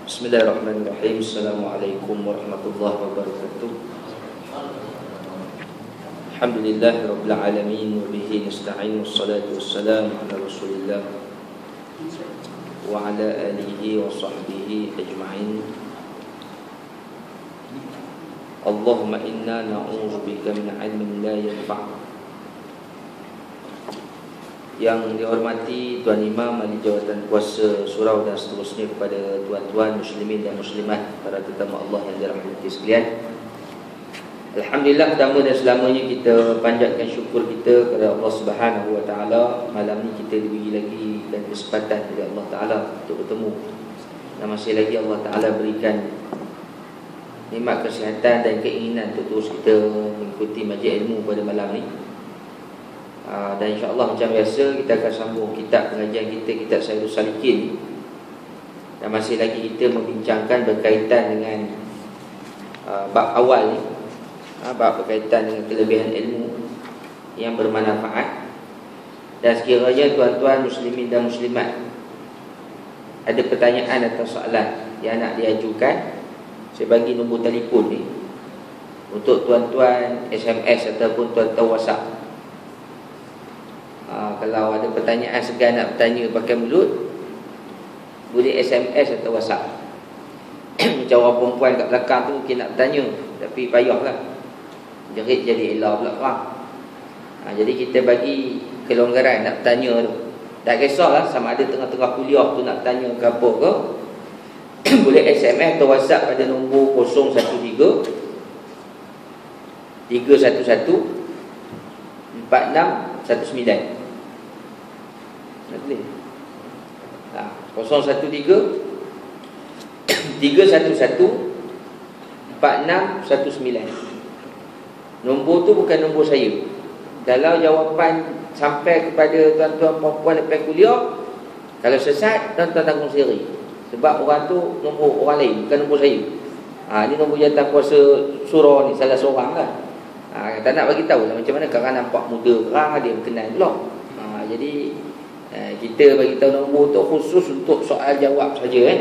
Bismillahirrahmanirrahim. Assalamualaikum warahmatullahi wabarakatuh. Alhamdulillahirabbil alamin wa bihi nasta'in wassalatu wassalamu ala Rasulillah wa ala alihi wa sahbihi ajma'in. Allahumma inna na'udzubika min 'ilmin la yanfa'. Yang dihormati Tuan Imam Ahli Jawatan Kuasa Surau dan seterusnya, kepada tuan-tuan muslimin dan muslimat, para tetamu Allah yang dirahmati sekalian. Alhamdulillah, pertama dan selamanya kita panjatkan syukur kita kepada Allah Subhanahu wa taala. Malam ni kita diberi lagi dan kesempatan dari Allah taala untuk bertemu, dan masih lagi Allah taala berikan nikmat kesihatan dan keinginan untuk terus kita mengikuti majlis ilmu pada malam ni. Dan insya-Allah macam biasa kita akan sambung kitab pengajian kita, kitab Sayyidus Salikin. Dan masih lagi kita membincangkan berkaitan dengan bab awal ni, bab berkaitan dengan kelebihan ilmu yang bermanfaat. Dan sekiranya tuan-tuan muslimin dan muslimat ada pertanyaan atau soalan yang nak diajukan, saya bagi nombor telefon ni untuk tuan-tuan SMS ataupun tuan-tuan WhatsApp. Kalau ada pertanyaan segan nak bertanya pakai mulut, boleh SMS atau WhatsApp. Macam orang perempuan kat belakang tu mungkin nak bertanya, tapi payahlah, jerit jadi elah pula orang. Jadi kita bagi kelonggaran nak bertanya tu. Tak kisahlah sama ada tengah-tengah kuliah tu nak bertanya ke apa ke, boleh SMS atau WhatsApp pada nombor 013 311 4619. Boleh. 013 311 4619. Nombor tu bukan nombor saya. Kalau jawapan sampai kepada tuan-tuan perempuan lepas kuliah, kalau sesat, tuan-tuan tanggung sendiri. Sebab orang tu nombor orang lain, bukan nombor saya. Ni nombor jawatan kuasa surau ni, salah seorang lah. Tak nak bagi tahu lah macam mana, kerana nampak muda kerang dia berkenan pula. Jadi kita bagi tahu nombor tu khusus untuk soal jawab saja.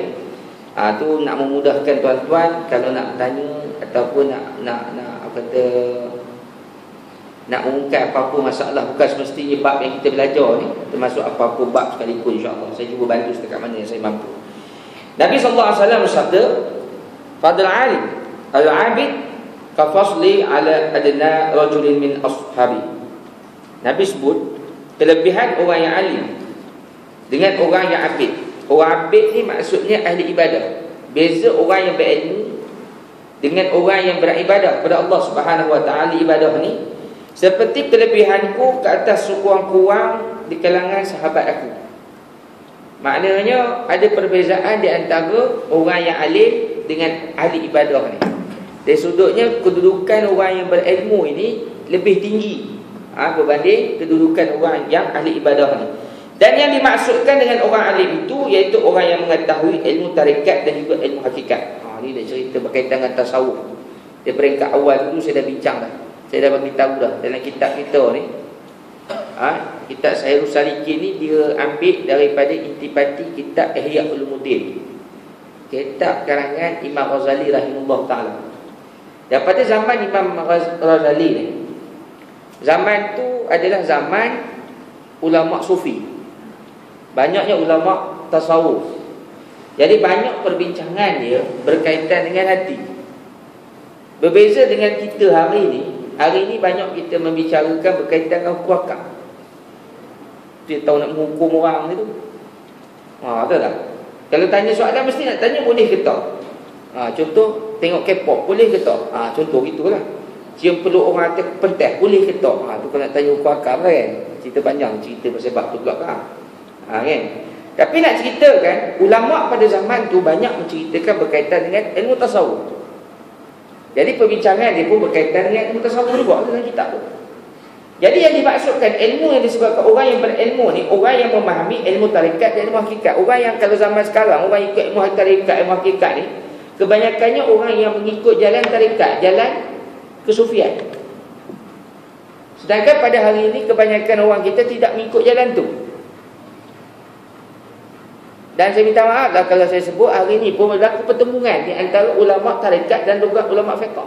Tu nak memudahkan tuan-tuan kalau nak bertanya ataupun nak nak mengungkap apa-apa masalah, bukan semestinya bab yang kita belajar ni, termasuk apa-apa bab sekalipun, insya-Allah saya cuba bantu setakat mana yang saya mampu. Nabi sallallahu alaihi wasallam bersabda, "Fadl alim al-'abid kafasli ala adna rajulin min ashabi." Nabi sebut kelebihan orang yang alim dengan orang yang abid. Orang abid ni maksudnya ahli ibadah. Beza orang yang berilmu dengan orang yang beribadah kepada Allah Subhanahu wa taala. Ibadah ni seperti kelebihanku ke atas sekurang-kurang di kalangan sahabat aku. Maknanya ada perbezaan di antara orang yang alim dengan ahli ibadah ni. Dari sudutnya kedudukan orang yang berilmu ini lebih tinggi berbanding kedudukan orang yang ahli ibadah ni. Dan yang dimaksudkan dengan orang alim itu iaitu orang yang mengetahui ilmu tarikat dan juga ilmu hakikat. Ni dah cerita berkaitan dengan tasawuf. Di peringkat awal dulu saya dah bincang dah. Saya dah bagi tahu dah dalam kitab kita ni. Kitab Sayyidus Salikin ni dia ambil daripada intipati kitab Ihya Ulumuddin, kitab karangan Imam Ghazali rahimahullah taala. Dan pada zaman Imam Ghazali ni, zaman tu adalah zaman ulama sufi. Banyaknya ulama tasawuf. Jadi banyak perbincangan dia berkaitan dengan hati. Berbeza dengan kita hari ni. Hari ni banyak kita membicarakan berkaitan dengan hukum akal. Dia tahu nak menghukum orang tu. Tahu tak? Kalau tanya soalan mesti nak tanya boleh ke tak? Contoh tengok K-pop boleh ke tak? Contoh gitulah. Cium peluk orang atas pentas boleh ke tak? Tu kalau nak tanya hukum akal kan. Cerita panjang, cerita pasal bab tu pula kan. Kan? Tapi nak ceritakan, ulama pada zaman tu banyak menceritakan berkaitan dengan ilmu tasawuf. Jadi perbincangan dia pun berkaitan dengan ilmu tasawuf juga dalam kitab tu. Jadi yang dimaksudkan ilmu yang disebabkan orang yang berilmu ni, orang yang memahami ilmu tarikat dan ilmu hakikat. Orang yang kalau zaman sekarang, orang ikut ilmu tarikat, ilmu hakikat ni, kebanyakannya orang yang mengikut jalan tarikat, jalan kesufian. Sedangkan pada hari ini kebanyakan orang kita tidak mengikut jalan tu. Dan saya minta maaf lah kalau saya sebut hari ni pun berlaku pertemuan di antara ulama tarekat dan juga ulama fiqh.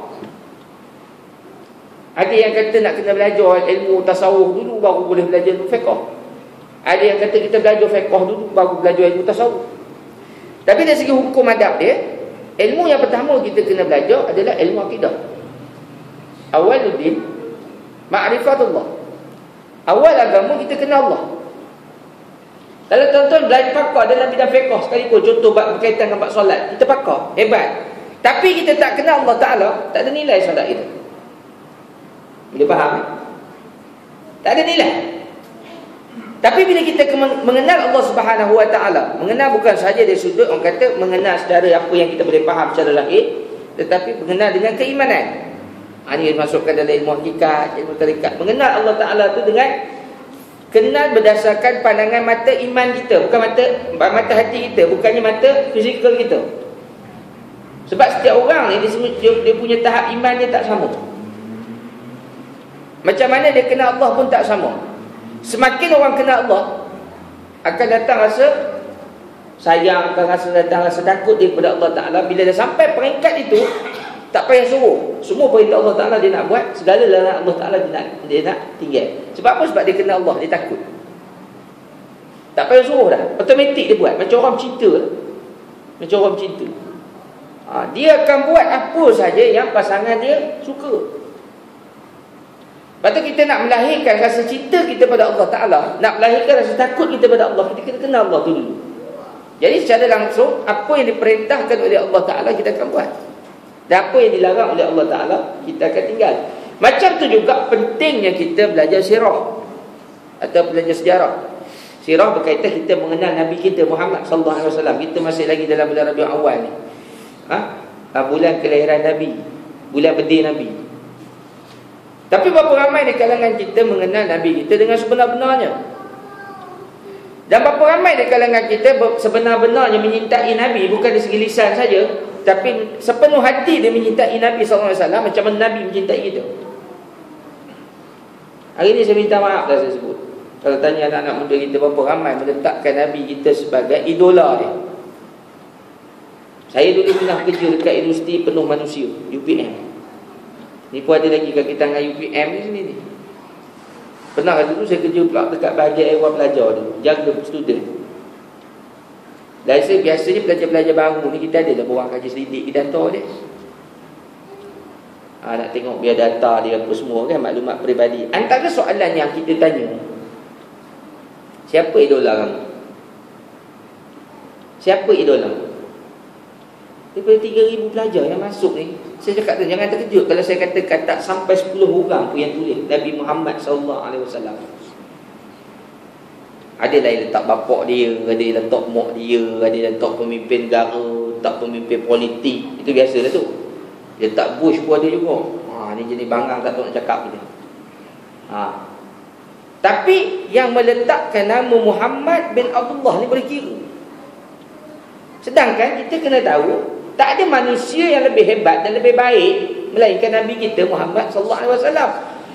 Ada yang kata nak kena belajar ilmu tasawuf dulu baru boleh belajar ilmu fiqh. Ada yang kata kita belajar fiqh dulu baru belajar ilmu tasawuf. Tapi dari segi hukum adab dia, ilmu yang pertama kita kena belajar adalah ilmu akidah. Awaluddin ma'rifatullah. Awal agama kita kenal Allah. Kalau tuan-tuan belajar pakar dalam bidang fiqh sekalipun, contoh berkaitan dengan bab solat, kita pakar, hebat. Tapi kita tak kenal Allah Ta'ala, tak ada nilai solat kita. Bila faham? Tak ada nilai. Tapi bila kita mengenal Allah Subhanahu Wa Ta'ala, mengenal bukan sahaja dari sudut orang kata mengenal secara apa yang kita boleh faham secara lahir, tetapi mengenal dengan keimanan. Ini masukkan dalam ilmu hakikat, ilmu tarekat. Mengenal Allah Ta'ala tu dengan kenal berdasarkan pandangan mata iman kita, bukan mata hati kita, bukannya mata fizikal kita. Sebab setiap orang ni dia punya tahap iman dia tak sama. Macam mana dia kenal Allah pun tak sama. Semakin orang kenal Allah, akan datang rasa sayang, akan datang rasa takut daripada Allah Ta'ala. Bila dah sampai peringkat itu, tak payah suruh. Semua perintah Allah Ta'ala dia nak buat, segala larangan Allah Ta'ala dia nak tinggal. Sebab apa? Sebab dia kenal Allah, dia takut. Tak payah suruh dah, automatik dia buat. Macam orang cinta. Macam orang cinta. Dia akan buat apa saja yang pasangan dia suka. Lepas tu kita nak melahirkan rasa cinta kita pada Allah Ta'ala, nak melahirkan rasa takut kita pada Allah, kita kena kenal Allah tu dulu. Jadi secara langsung, apa yang diperintahkan oleh Allah Ta'ala kita akan buat, dan apa yang dilarang oleh Allah Ta'ala kita akan tinggal. Macam tu juga pentingnya kita belajar sirah atau belajar sejarah. Sirah berkaitan kita mengenal Nabi kita Muhammad sallallahu alaihi wasallam. Kita masih lagi dalam bulan Rabiul Awal ni. Bulan kelahiran Nabi, bulan birthday Nabi. Tapi berapa ramai di kalangan kita mengenal Nabi kita dengan sebenar-benarnya? Dan berapa ramai di kalangan kita sebenar-benarnya menyintai Nabi, bukan dari segi lisan saja, tapi sepenuh hati dia menyintai Nabi SAW, macam mana Nabi mencintai kita. Hari ini saya minta maaf dah saya sebut. Kalau tanya anak-anak muda kita, berapa ramai meletakkan Nabi kita sebagai idola dia. Saya dulu pernah kerja dekat Universiti Penuh Manusia, UPM. Ni pun ada lagi kaki tangan UPM ni sini ni. Pernah dulu saya kerja pula dekat bahagian Ewan Pelajar tu, jaga student. Dan saya biasanya pelajar-pelajar baru ni kita ada lah orang kaji selidik di data dia. Nak tengok biar data dia apa semua kan, maklumat peribadi. Antara soalan yang kita tanya, siapa idola kamu? Siapa idola? Daripada 3,000 pelajar yang masuk ni, saya cakap tu, jangan terkejut kalau saya katakan tak sampai 10 orang pun yang tulis Nabi Muhammad SAW. Ada lah yang letak bapak dia, ada yang letak mak dia, ada yang letak pemimpin negara, letak pemimpin politik. Itu biasalah tu. Dia letak Bush pun ada juga. Ni jenis bangang tak tahu nak cakap kita. Tapi yang meletakkan nama Muhammad bin Abdullah ni boleh kira. Sedangkan kita kena tahu, tak ada manusia yang lebih hebat dan lebih baik melainkan Nabi kita Muhammad sallallahu alaihi wasallam.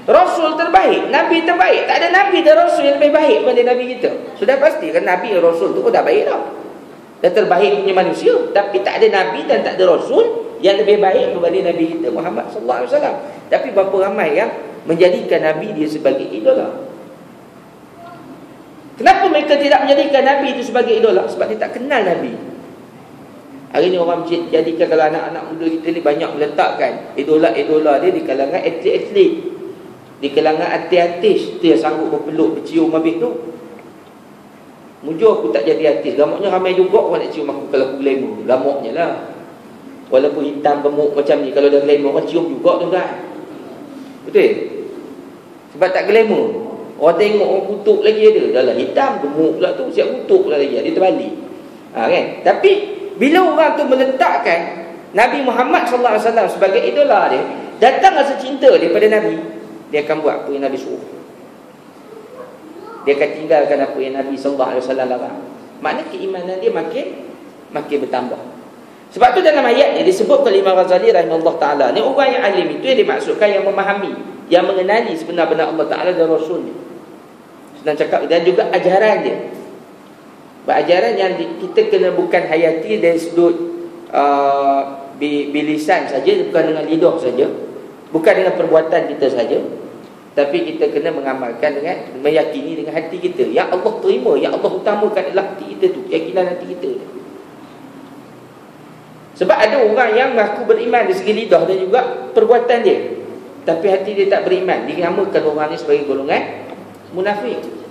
Rasul terbaik, Nabi terbaik. Tak ada Nabi dan Rasul yang lebih baik daripada Nabi kita. Sudah pasti kan Nabi dan Rasul tu dah baik dah. Dah terbaik punya manusia. Tapi tak ada Nabi dan tak ada Rasul yang lebih baik daripada Nabi kita Muhammad sallallahu alaihi wasallam. Tapi berapa ramai yang menjadikan Nabi dia sebagai idola. Kenapa mereka tidak menjadikan Nabi itu sebagai idola? Sebab dia tak kenal Nabi. Hari ni orang jadikan, kalau anak-anak muda kita ni banyak meletakkan idola-idola dia di kalangan atlet-atlet, di kalangan artis-artis. Itu yang sanggup berpeluk, bercium habis tu. Mujur aku tak jadi artis, gamaknya ramai juga orang nak cium aku kalau aku glamour. Gamaknya lah. Walaupun hitam gemuk macam ni, kalau dah glamour orang cium juga tu kan. Betul? Sebab tak glamour. Orang tengok orang kutuk lagi ada. Dah lah hitam gemuk pula tu, siap kutuk pula lagi. Dia terbalik. Kan? Tapi bila orang tu meletakkan Nabi Muhammad SAW sebagai idola dia, datang rasa cinta daripada Nabi, dia akan buat apa yang Nabi suruh. Dia akan tinggalkan apa yang Nabi SAW larang. Maknanya keimanan dia makin bertambah. Sebab tu dalam ayat ni disebut oleh Imam Ghazali rahimahullah ta'ala, ni orang yang alim itu yang dimaksudkan yang memahami, yang mengenali sebenar-benar Allah Ta'ala dan Rasul ni. Senang cakap, dan juga ajaran dia. Ajaran yang kita kena bukan hayati dari sudut bilisan saja, bukan dengan lidah saja, bukan dengan perbuatan kita saja, tapi kita kena mengamalkan dengan meyakini dengan hati kita. Ya Allah terima, ya Allah utamakan adalah hati kita tu, keyakinan hati kita. Sebab ada orang yang mengaku beriman dari segi lidah dan juga perbuatan dia, tapi hati dia tak beriman. Dinamakan orang ni sebagai golongan munafik.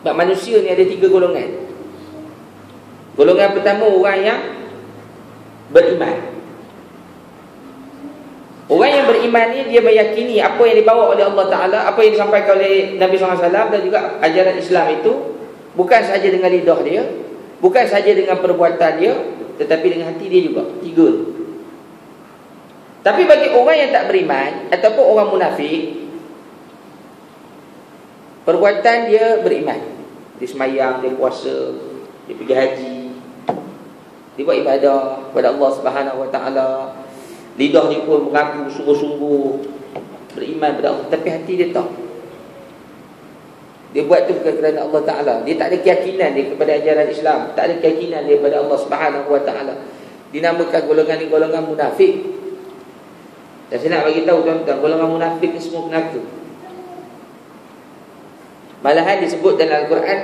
Sebab manusia ni ada 3 golongan. Golongan pertama, orang yang beriman. Orang yang beriman ni dia meyakini apa yang dibawa oleh Allah Ta'ala, apa yang disampaikan oleh Nabi SAW dan juga ajaran Islam itu, bukan sahaja dengan lidah dia, bukan sahaja dengan perbuatan dia, tetapi dengan hati dia juga. 3. Tapi bagi orang yang tak beriman ataupun orang munafik, perbuatan dia beriman. Dia semayang, dia puasa, dia pergi haji, dia buat ibadah kepada Allah Subhanahu Wa Taala. Lidah dia pun mengaku sungguh-sungguh beriman kepada Allah, tapi hati dia tak. Dia buat tu bukan kerana Allah Ta'ala. Dia tak ada keyakinan dia kepada ajaran Islam, tak ada keyakinan dia kepada Allah Subhanahu Wa Taala. Dinamakan golongan ni golongan munafik. Dan saya nak bagi tahu tuan-tuan, golongan munafik ni semua penaka. Malahan disebut dalam Al-Quran,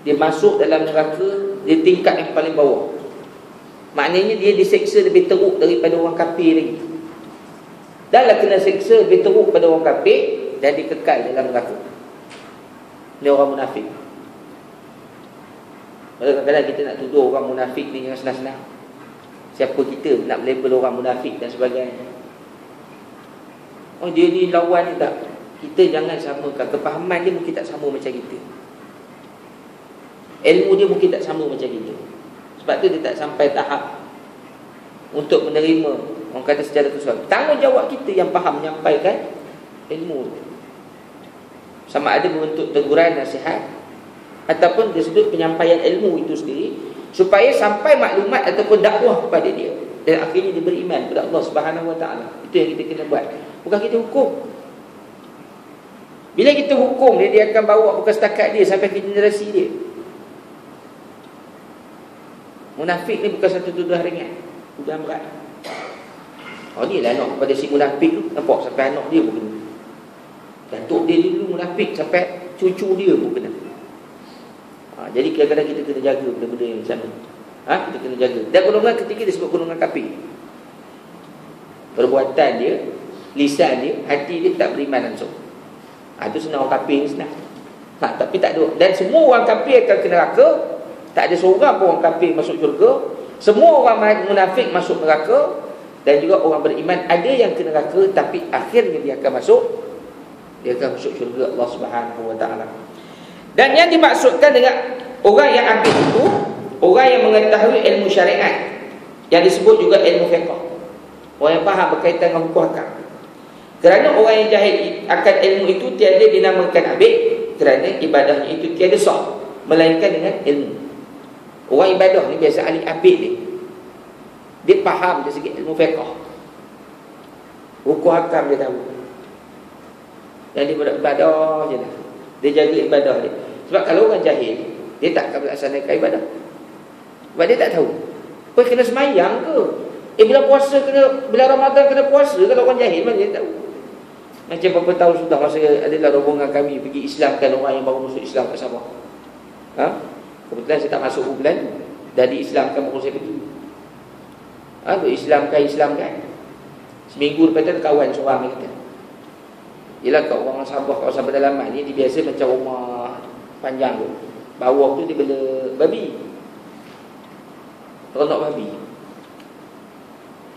dia masuk dalam neraka di tingkat yang paling bawah. Maknanya dia diseksa lebih teruk daripada orang kafir lagi. Dahlah kena seksa lebih teruk pada orang kafir dan dikekal dalam neraka. Ini orang munafik. Kadang-kadang kita nak tuduh orang munafik ni dengan senang-senang. Siapa kita nak label orang munafik dan sebagainya. Oh, dia ni lawan ni tak. Kita jangan samakan. Kepahaman dia mungkin tak sama macam kita, ilmu dia mungkin tak sama macam kita. Sebab tu dia tak sampai tahap untuk menerima, orang kata secara keseluruhan. Tanggungjawab kita yang faham menyampaikan ilmu tu, sama ada bentuk teguran, nasihat, ataupun disebut penyampaian ilmu itu sendiri, supaya sampai maklumat ataupun dakwah kepada dia, dan akhirnya dia beriman kepada Allah Subhanahu Wa Taala. Itu yang kita kena buat. Bukan kita hukum. Bila kita hukum dia akan bawa bukan setakat dia sampai ke generasi dia. Munafik ni bukan satu tuduhan ringan, tuduhan berat. Oh, ni lah anak kepada si munafik tu. Nampak sampai anak dia pun kena. Datuk dia dulu munafik, sampai cucu dia pun kena. Jadi kadang-kadang kita kena jaga benda-benda yang macam ni. Kita kena jaga. Dan golongan ketiga disebut golongan kafir. Perbuatan dia, lisan dia, hati dia tak beriman langsung. Itu senang orang kafir ni senang. Tapi tak ada. Dan semua orang kafir akan kena neraka. Tak ada seorang pun orang kafir masuk syurga. Semua orang munafik masuk neraka. Dan juga orang beriman ada yang kena neraka, tapi akhirnya dia akan masuk syurga Allah Subhanahu Wa Taala. Dan yang dimaksudkan dengan orang yang akil itu, orang yang mengetahui ilmu syariat, yang disebut juga ilmu fiqh. Orang yang faham berkaitan dengan hukum hakam. Kerana orang yang jahil akan ilmu itu tiada dinamakan abid, kerana ibadahnya itu tiada sah, melainkan dengan ilmu. Orang ibadah ni biasa ahli abid ni, dia faham dari segi ilmu fiqh, hukum hakam dia tahu. Dan dia beribadah je lah, dia jaga ibadah dia. Sebab kalau orang jahil, dia tak akan melaksanakan ibadah, sebab dia tak tahu apa kena semayang ke, bila puasa kena, bila Ramadan kena puasa. Kalau orang jahil mana dia tahu. Macam beberapa tahun sudah, masa adalah rombongan kami pergi Islamkan orang yang baru masuk Islam kat Sabah. Kebetulan saya tak masuk bulan tu, dah diislamkan baru saya pergi. Islamkan. Seminggu lepas tu kawan seorang kata, yelah kat orang Sabah, kawasan pedalaman ni, dia biasa macam rumah panjang tu, bawah tu dia bela babi, ternak babi.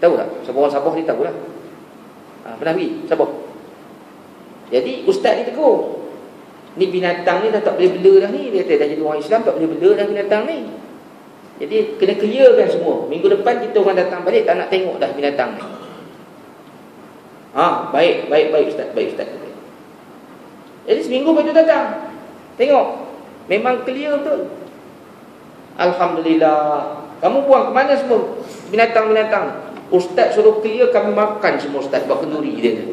Tahu tak? Siapa orang Sabah ni tahu lah. Pernah pergi Sabah. Jadi ustaz ni tegur, ni binatang ni dah tak boleh bela dah ni. Dia kata dah jadi orang Islam tak boleh bela dah binatang ni. Jadi kena clearkan semua. Minggu depan kita orang datang balik, tak nak tengok dah binatang ni. Baik ustaz. Jadi seminggu lepas tu datang, tengok, memang clear betul. Alhamdulillah. Kamu buang ke mana semua binatang-binatang? Ustaz suruh clear, kami makan semua ustaz, buat kenduri dia.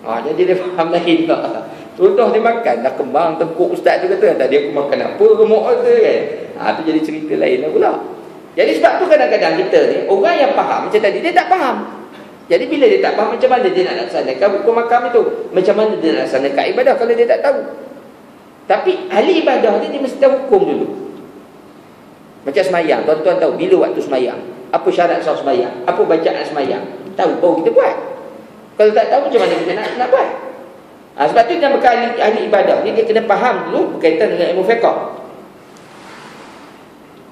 Jadi dia faham lain tak? Contoh dia makan, dah kembang tengkuk ustaz tu kata, tadi aku makan apa, remuk tu kan. Tu jadi cerita lain lah pula. Jadi sebab tu kadang-kadang kita ni, orang yang faham macam tadi, dia tak faham. Jadi bila dia tak faham, macam mana dia nak laksanakan hukum makam itu? Macam mana dia nak laksanakan ibadah kalau dia tak tahu? Tapi ahli ibadah ni, dia mesti tahu hukum dulu. Macam semayang, tuan-tuan tahu bila waktu semayang, apa syarat sah semayang, apa bacaan semayang, tahu baru kita buat. Kalau tak tahu, macam mana kita nak buat? Sebab tu dalam bekal ahli ibadah ni, dia kena faham dulu berkaitan dengan ilmu fiqh.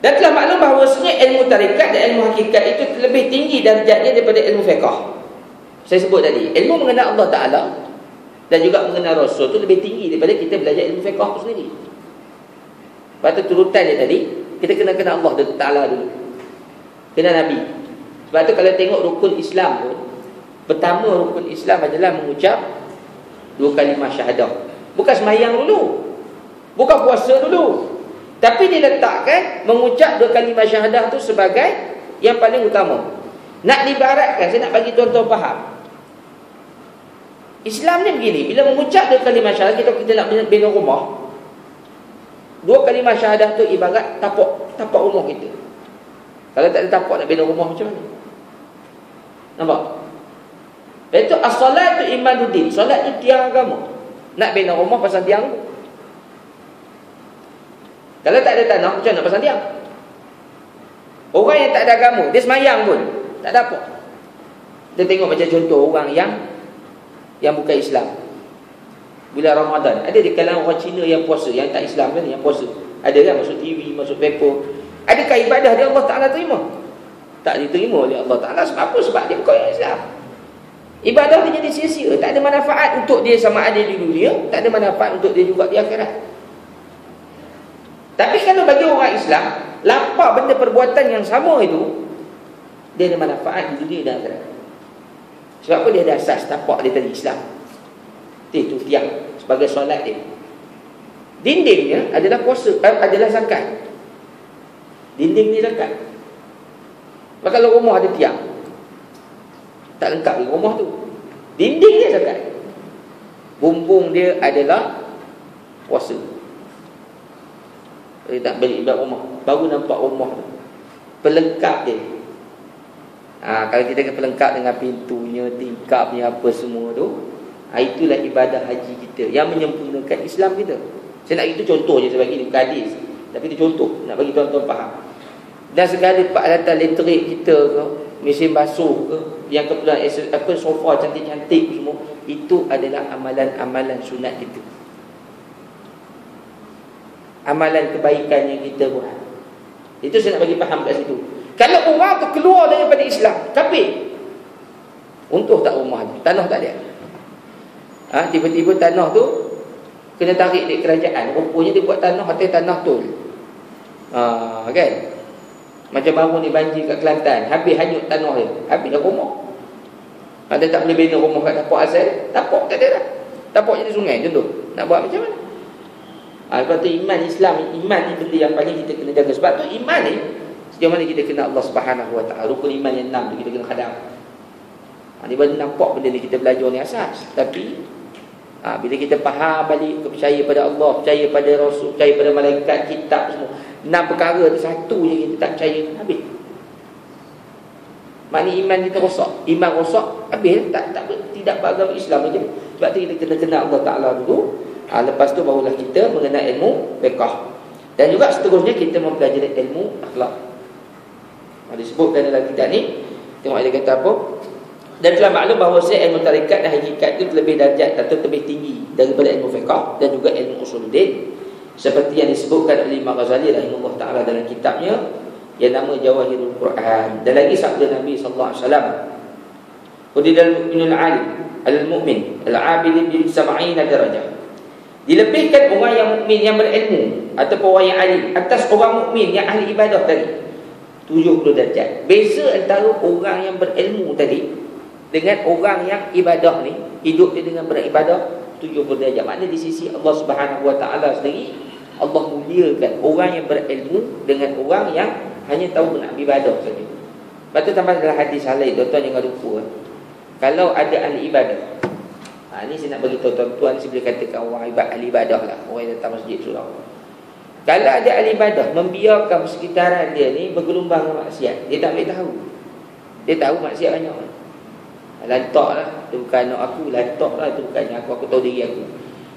Dan telah maklum bahawasanya ilmu tarikat dan ilmu hakikat itu lebih tinggi darjatnya daripada ilmu fiqh. Saya sebut tadi, ilmu mengenal Allah Ta'ala dan juga mengenal Rasul itu lebih tinggi daripada kita belajar ilmu fiqh itu sendiri. Sebab tu turutan dia tadi, kita kena kenal Allah Ta'ala dulu, kenal Nabi. Sebab tu kalau tengok rukun Islam pun, pertama rukun Islam adalah mengucap 2 kalimah syahadah. Bukan semayang dulu, bukan puasa dulu, tapi dia letakkan mengucap 2 kalimah syahadah tu sebagai yang paling utama. Nak dibaratkan, saya nak bagi tuan-tuan faham, Islam ni begini, bila mengucap 2 kalimah syahadah, kita nak bina rumah, 2 kalimah syahadah tu ibarat tapak rumah kita. Kalau tak ada tapak nak bina rumah macam mana? Nampak? Itu as-salat tu imanuddin. Solat tu tiang agama. Nak bina rumah pasal tiang tu. Kalau tak ada tanah, macam mana pasal tiang? Orang yang tak ada agama, dia semayang pun tak ada apa. Kita tengok macam contoh orang yang bukan Islam. Bulan Ramadan, ada di kalangan orang Cina yang puasa, yang tak Islam kan, yang puasa. Ada kan masuk TV, masuk paper. Adakah ibadah dia Allah Ta'ala terima? Tak diterima oleh Allah Ta'ala. Sebab apa? Sebab dia bukan orang Islam. Ibadah dia jadi sia-sia, tak ada manfaat untuk dia sama ada di dunia, tak ada manfaat untuk dia juga di akhirat. Tapi kalau bagi orang Islam, lapar benda perbuatan yang sama itu, dia ada manfaat di dunia dan akhirat. Sebab apa? Dia ada asas tapak dia tadi, Islam. Itu tiang sebagai solat dia. Dindingnya adalah puasa, adalah zakat. Dinding ni zakat. Maka kalau rumah ada tiang, tak lengkap di rumah tu. Dinding dia zakat. Bumbung dia adalah puasa. Dia tak beli ibarat rumah, baru nampak rumah tu. Pelengkap dia. Kalau kita pelengkap dengan pintunya, tingkapnya, apa semua tu, itulah ibadah haji kita yang menyempurnakan Islam kita. Saya nak itu contoh je saya bagi ni, bukan hadis, tapi itu contoh nak bagi tuan-tuan faham. Dan segala peralatan elektrik kita ke, mesin basuh ke, yang kebetulan sofa cantik-cantik semua, itu adalah amalan-amalan sunat kita, amalan kebaikan yang kita buat. Itu saya nak bagi faham kat situ. Kalau orang tu keluar daripada Islam, kafir, untung tak rumah tu, tanah tak ada. Tiba-tiba tanah tu kena tarik di kerajaan. Rupanya dia buat tanah atas tanah tol. Kan? Macam baru ni banjir kat Kelantan, habis hanyut tanah dia, habis dah rumah. Dia tak boleh bina rumah kat tapak asal, tapak tak ada dah. Tapak jadi sungai contoh. Nak buat macam mana? Sebab tu iman Islam, iman ni benda yang paling kita kena jaga. Sebab tu iman ni, sejauh mana kita kena Allah Subhanahu Wa Taala, rukun iman yang 6 tu kita kena hadam. Dia baru nampak benda ni kita belajar ni asas. Tapi bila kita faham balik, percaya pada Allah, percaya pada Rasul, percaya pada malaikat, kitab semua, 6 perkara tu satu je kita tak percaya, habis. Maknanya iman kita rosak. Iman rosak, habis. Tidak beragama Islam saja. Sebab tu kita kena kenal Allah Ta'ala dulu. Lepas tu barulah kita mengenal ilmu fiqh. Dan juga seterusnya kita mempelajari ilmu akhlak. Disebutkan dalam kitab ni, tengok dia kata apa. Dan telah maklum bahawa ilmu tarikat dan hakikat itu lebih darjat atau lebih tinggi daripada ilmu fiqh dan juga ilmu usuluddin, seperti yang disebutkan oleh Imam Ghazali rahimahullah taala dalam kitabnya yang nama Jawahirul Quran. Dan lagi sabda Nabi sallallahu alaihi wasallam, "Qudidal mu'minul 'alim al-mu'min al-'abid bi 70 darajah." Dilebihkan orang yang mukmin yang berilmu ataupun orang yang alim atas orang mukmin yang ahli ibadah tadi 70 darjat. Beza antara orang yang berilmu tadi dengan orang yang ibadah ni, hidup dia dengan beribadah 70 darjat. Maknanya di sisi Allah Subhanahu Wa Taala sendiri, Allah muliakan orang yang berilmu dengan orang yang hanya tahu nak ibadah saja. Lepas tu tambah dalam hadis lain, tuan-tuan jangan lupa, kalau ada ahli ibadah Ni saya nak bagi tahu tuan-tuan, saya boleh katakan orang ahli ibadah lah, orang yang datang masjid surau. Kalau ada ahli ibadah membiarkan persekitaran dia ni bergelombang dengan maksiat, dia tak boleh tahu. Dia tahu maksiat banyak. Lantak lah, itu bukan anak aku. Lantak lah, itu bukannya aku tahu diri aku.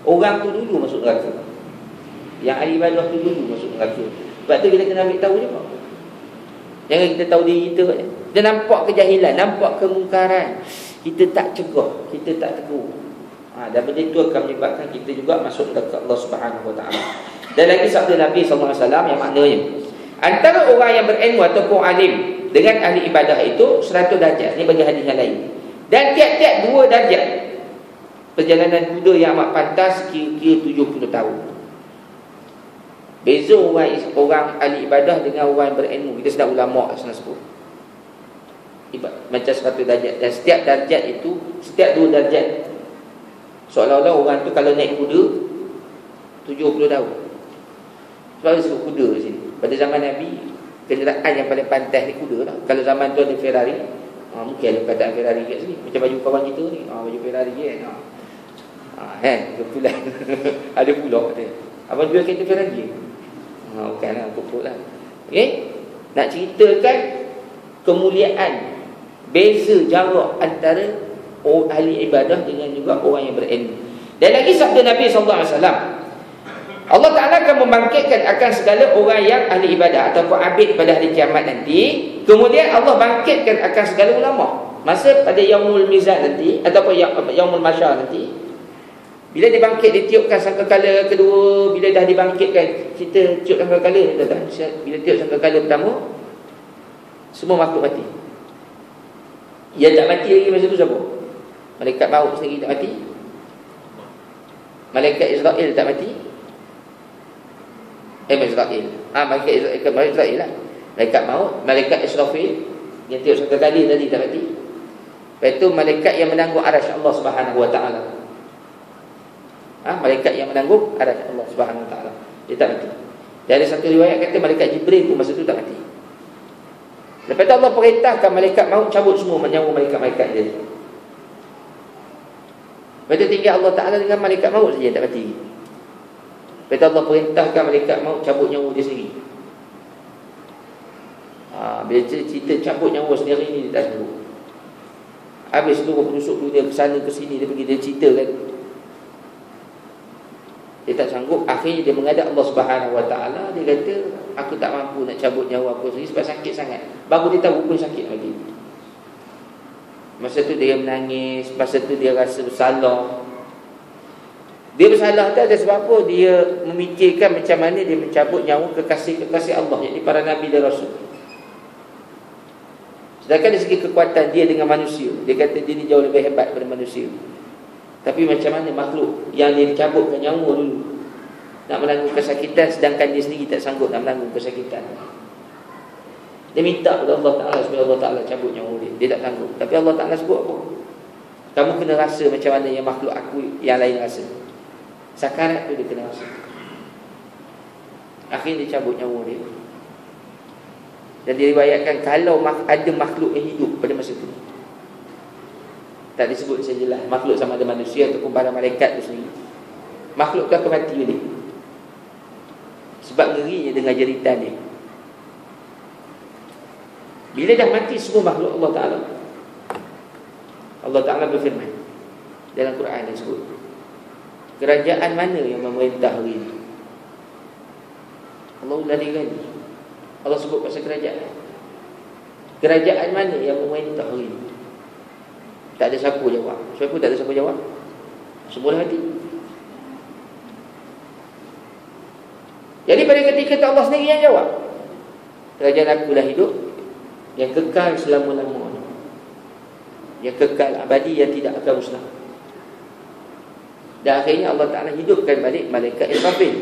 Orang tu dulu masuk neraka. Yang ahli ibadah tu dulu masuk neraka. Sebab tu kita kena ambil tahu juga. Jangan kita tahu diri kita. Dia nampak kejahilan, nampak kemungkaran, kita tak cegah, kita tak tegur. Dan benda itu akan menyebabkan kita juga masuk dekat Allah Subhanahu Wa Taala. Dan lagi sabda Nabi SAW yang maknanya, antara orang yang berilmu ataupun alim dengan ahli ibadah itu 100 darjat. Ini bagi hadis yang lain. Dan tiap-tiap 2 darjat. Perjalanan kuda yang amat pantas kira-kira 70 tahun. Beza orang ahli ibadah dengan orang yang berilmu. Kita sedang ulama' senang sebut. Macam 100 darjat. Dan setiap darjat itu, setiap 2 darjat, seolah-olah orang tu kalau naik kuda 70 tahun. Sebab dia sebut kuda di sini. Pada zaman Nabi, kenderaan yang paling pantas ni kuda lah. Kalau zaman tu ada Ferrari, mungkin ada perkataan Ferrari kat sini. Macam baju kawan kita ni, baju Ferrari kan. Kebetulan ada pula kata, abang jual kereta Ferrari. Bukanlah, pokok lah. Okay? Nak ceritakan kemuliaan, beza jarak antara ahli ibadah dengan juga orang yang berilmu. Dan lagi sabda Nabi SAW, Allah Ta'ala akan membangkitkan akan segala orang yang ahli ibadah ataupun abid pada hari kiamat nanti. Kemudian Allah bangkitkan akan segala ulama masa pada yaumul mizan nanti ataupun yaumul masyar nanti. Bila dibangkit, ditiupkan sangkakala kedua. Bila dah dibangkitkan, kita tiup sangkakala ni tuan-tuan. Bila tiup sangkakala pertama, semua makhluk mati. Yang tak mati lagi masa tu siapa? Malaikat maut sendiri tak mati. Malaikat Israel tak mati. Malaikat Israel lah. Malaikat maut, malaikat Israfil yang tiup sangkakala tadi tak mati. Lepas tu malaikat yang menanggung arasy Allah Subhanahu Wa Taala. Malaikat yang menanggung arasy Allah Subhanahu Wa Taala, dia tak mati. Dan ada satu riwayat kata malaikat Jibril pun masa tu tak mati. Lepas tu Allah perintahkan malaikat maut cabut semua nyawa malaikat-malaikat dia. Lepas tu tinggal Allah Ta'ala dengan malaikat maut saja yang tak mati. Lepas tu Allah perintahkan malaikat maut cabut nyawa dia sendiri. Bila cerita cabut nyawa sendiri ni dia tak sanggup. Habis seluruh penduduk dunia ke sana ke sini, dia pergi dia ceritakan, dia tak sanggup. Akhirnya dia menghadap Allah Subhanahu Wa Taala. Dia kata, aku tak mampu nak cabut nyawa aku sendiri sebab sakit sangat. Baru dia tahu pun sakit lagi. Masa tu dia menangis. Masa tu dia rasa bersalah. Dia bersalah tu ada sebab apa? Dia memikirkan macam mana dia mencabut nyawa kekasih-kekasih Allah, iaitu para Nabi dan Rasul. Sedangkan dari segi kekuatan dia dengan manusia, dia kata dia ni jauh lebih hebat daripada manusia. Tapi macam mana makhluk yang dia cabutkan nyawa dulu nak menanggung kesakitan, sedangkan dia sendiri tak sanggup nak menanggung kesakitan. Dia minta kepada Allah Ta'ala supaya Allah Ta'ala cabut nyawa dia. Dia tak sanggup. Tapi Allah Ta'ala sebut apa? Kamu kena rasa macam mana yang makhluk aku yang lain rasa. Sakarat tu dia kena rasa. Akhirnya dia cabut nyawa dia. Dan diriwayatkan kalau ada makhluk yang hidup pada masa itu, tak disebut secara jelas makhluk sama ada manusia ataupun para malaikat tu sendiri, makhluk tu akan mati dia. Sebab ngerinya dengan jeritan dia. Bila dah mati semua makhluk Allah Ta'ala, Allah Ta'ala berfirman dalam Quran dia sebut, kerajaan mana yang memerintah hari ini? Allah lari lagi, Allah sebut pasal kerajaan. Kerajaan mana yang memerintah hari ini? Tak ada siapa jawab. Siapa tak ada siapa jawab? Semua hati. Jadi pada ketika itu Allah sendiri yang jawab. Kerajaan akulah hidup, yang kekal selama-lamanya, yang kekal abadi, yang tidak akan musnah. Dan akhirnya Allah Ta'ala hidupkan balik malaikat Israfil.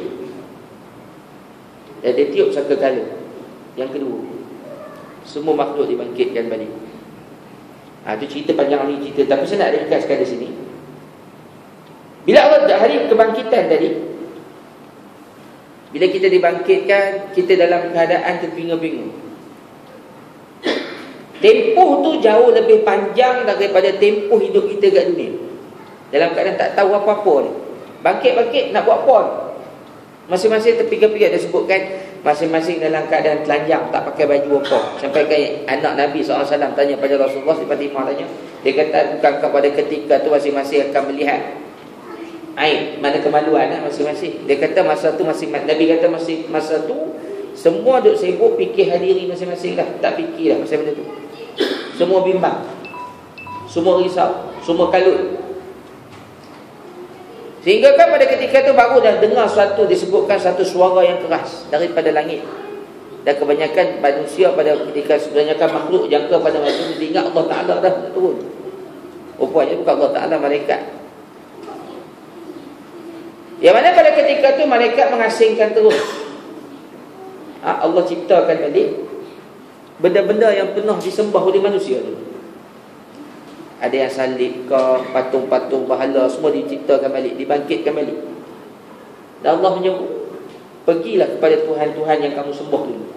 Dan dia tiup sangkakala yang kedua, semua makhluk dibangkitkan balik. Itu cerita panjang ni cerita, tapi saya nak ringkaskan di sini. Bila Allah hari kebangkitan tadi, bila kita dibangkitkan, kita dalam keadaan terbingung-bingung. Tempoh tu jauh lebih panjang daripada tempoh hidup kita kat dunia. dalam keadaan tak tahu apa-apa ni. Bangkit-bangkit nak buat apa ni? Masing-masing terpikir-pikir. Dia sebutkan masing-masing dalam keadaan telanjang, tak pakai baju apa. Sampai kan anak Nabi SAW tanya pada Rasulullah, si Fatimah tanya, dia kata bukankah pada ketika tu masing-masing akan melihat aib, mana kemaluan masing-masing. Dia kata masa tu Nabi kata masa tu semua duk sibuk fikir hadiri masing-masing dah, tak fikir dah masa benda tu. Semua bimbang, semua risau, semua kalut. Sehingga kan pada ketika tu baru dah dengar disebutkan satu suara yang keras daripada langit. Dan kebanyakan manusia pada ketika kebanyakan makhluk jangka pada masa itu ingat Allah Ta'ala dah turun. Rupanya bukan Allah Ta'ala, malaikat. Yang mana pada ketika tu malaikat mengasingkan terus. Allah ciptakan balik benda-benda yang pernah disembah oleh manusia tu. Ada yang salib ke, patung-patung, bahala, semua diciptakan balik, dibangkitkan balik. Dan Allah menyebut, pergilah kepada Tuhan-Tuhan yang kamu sembah dulu.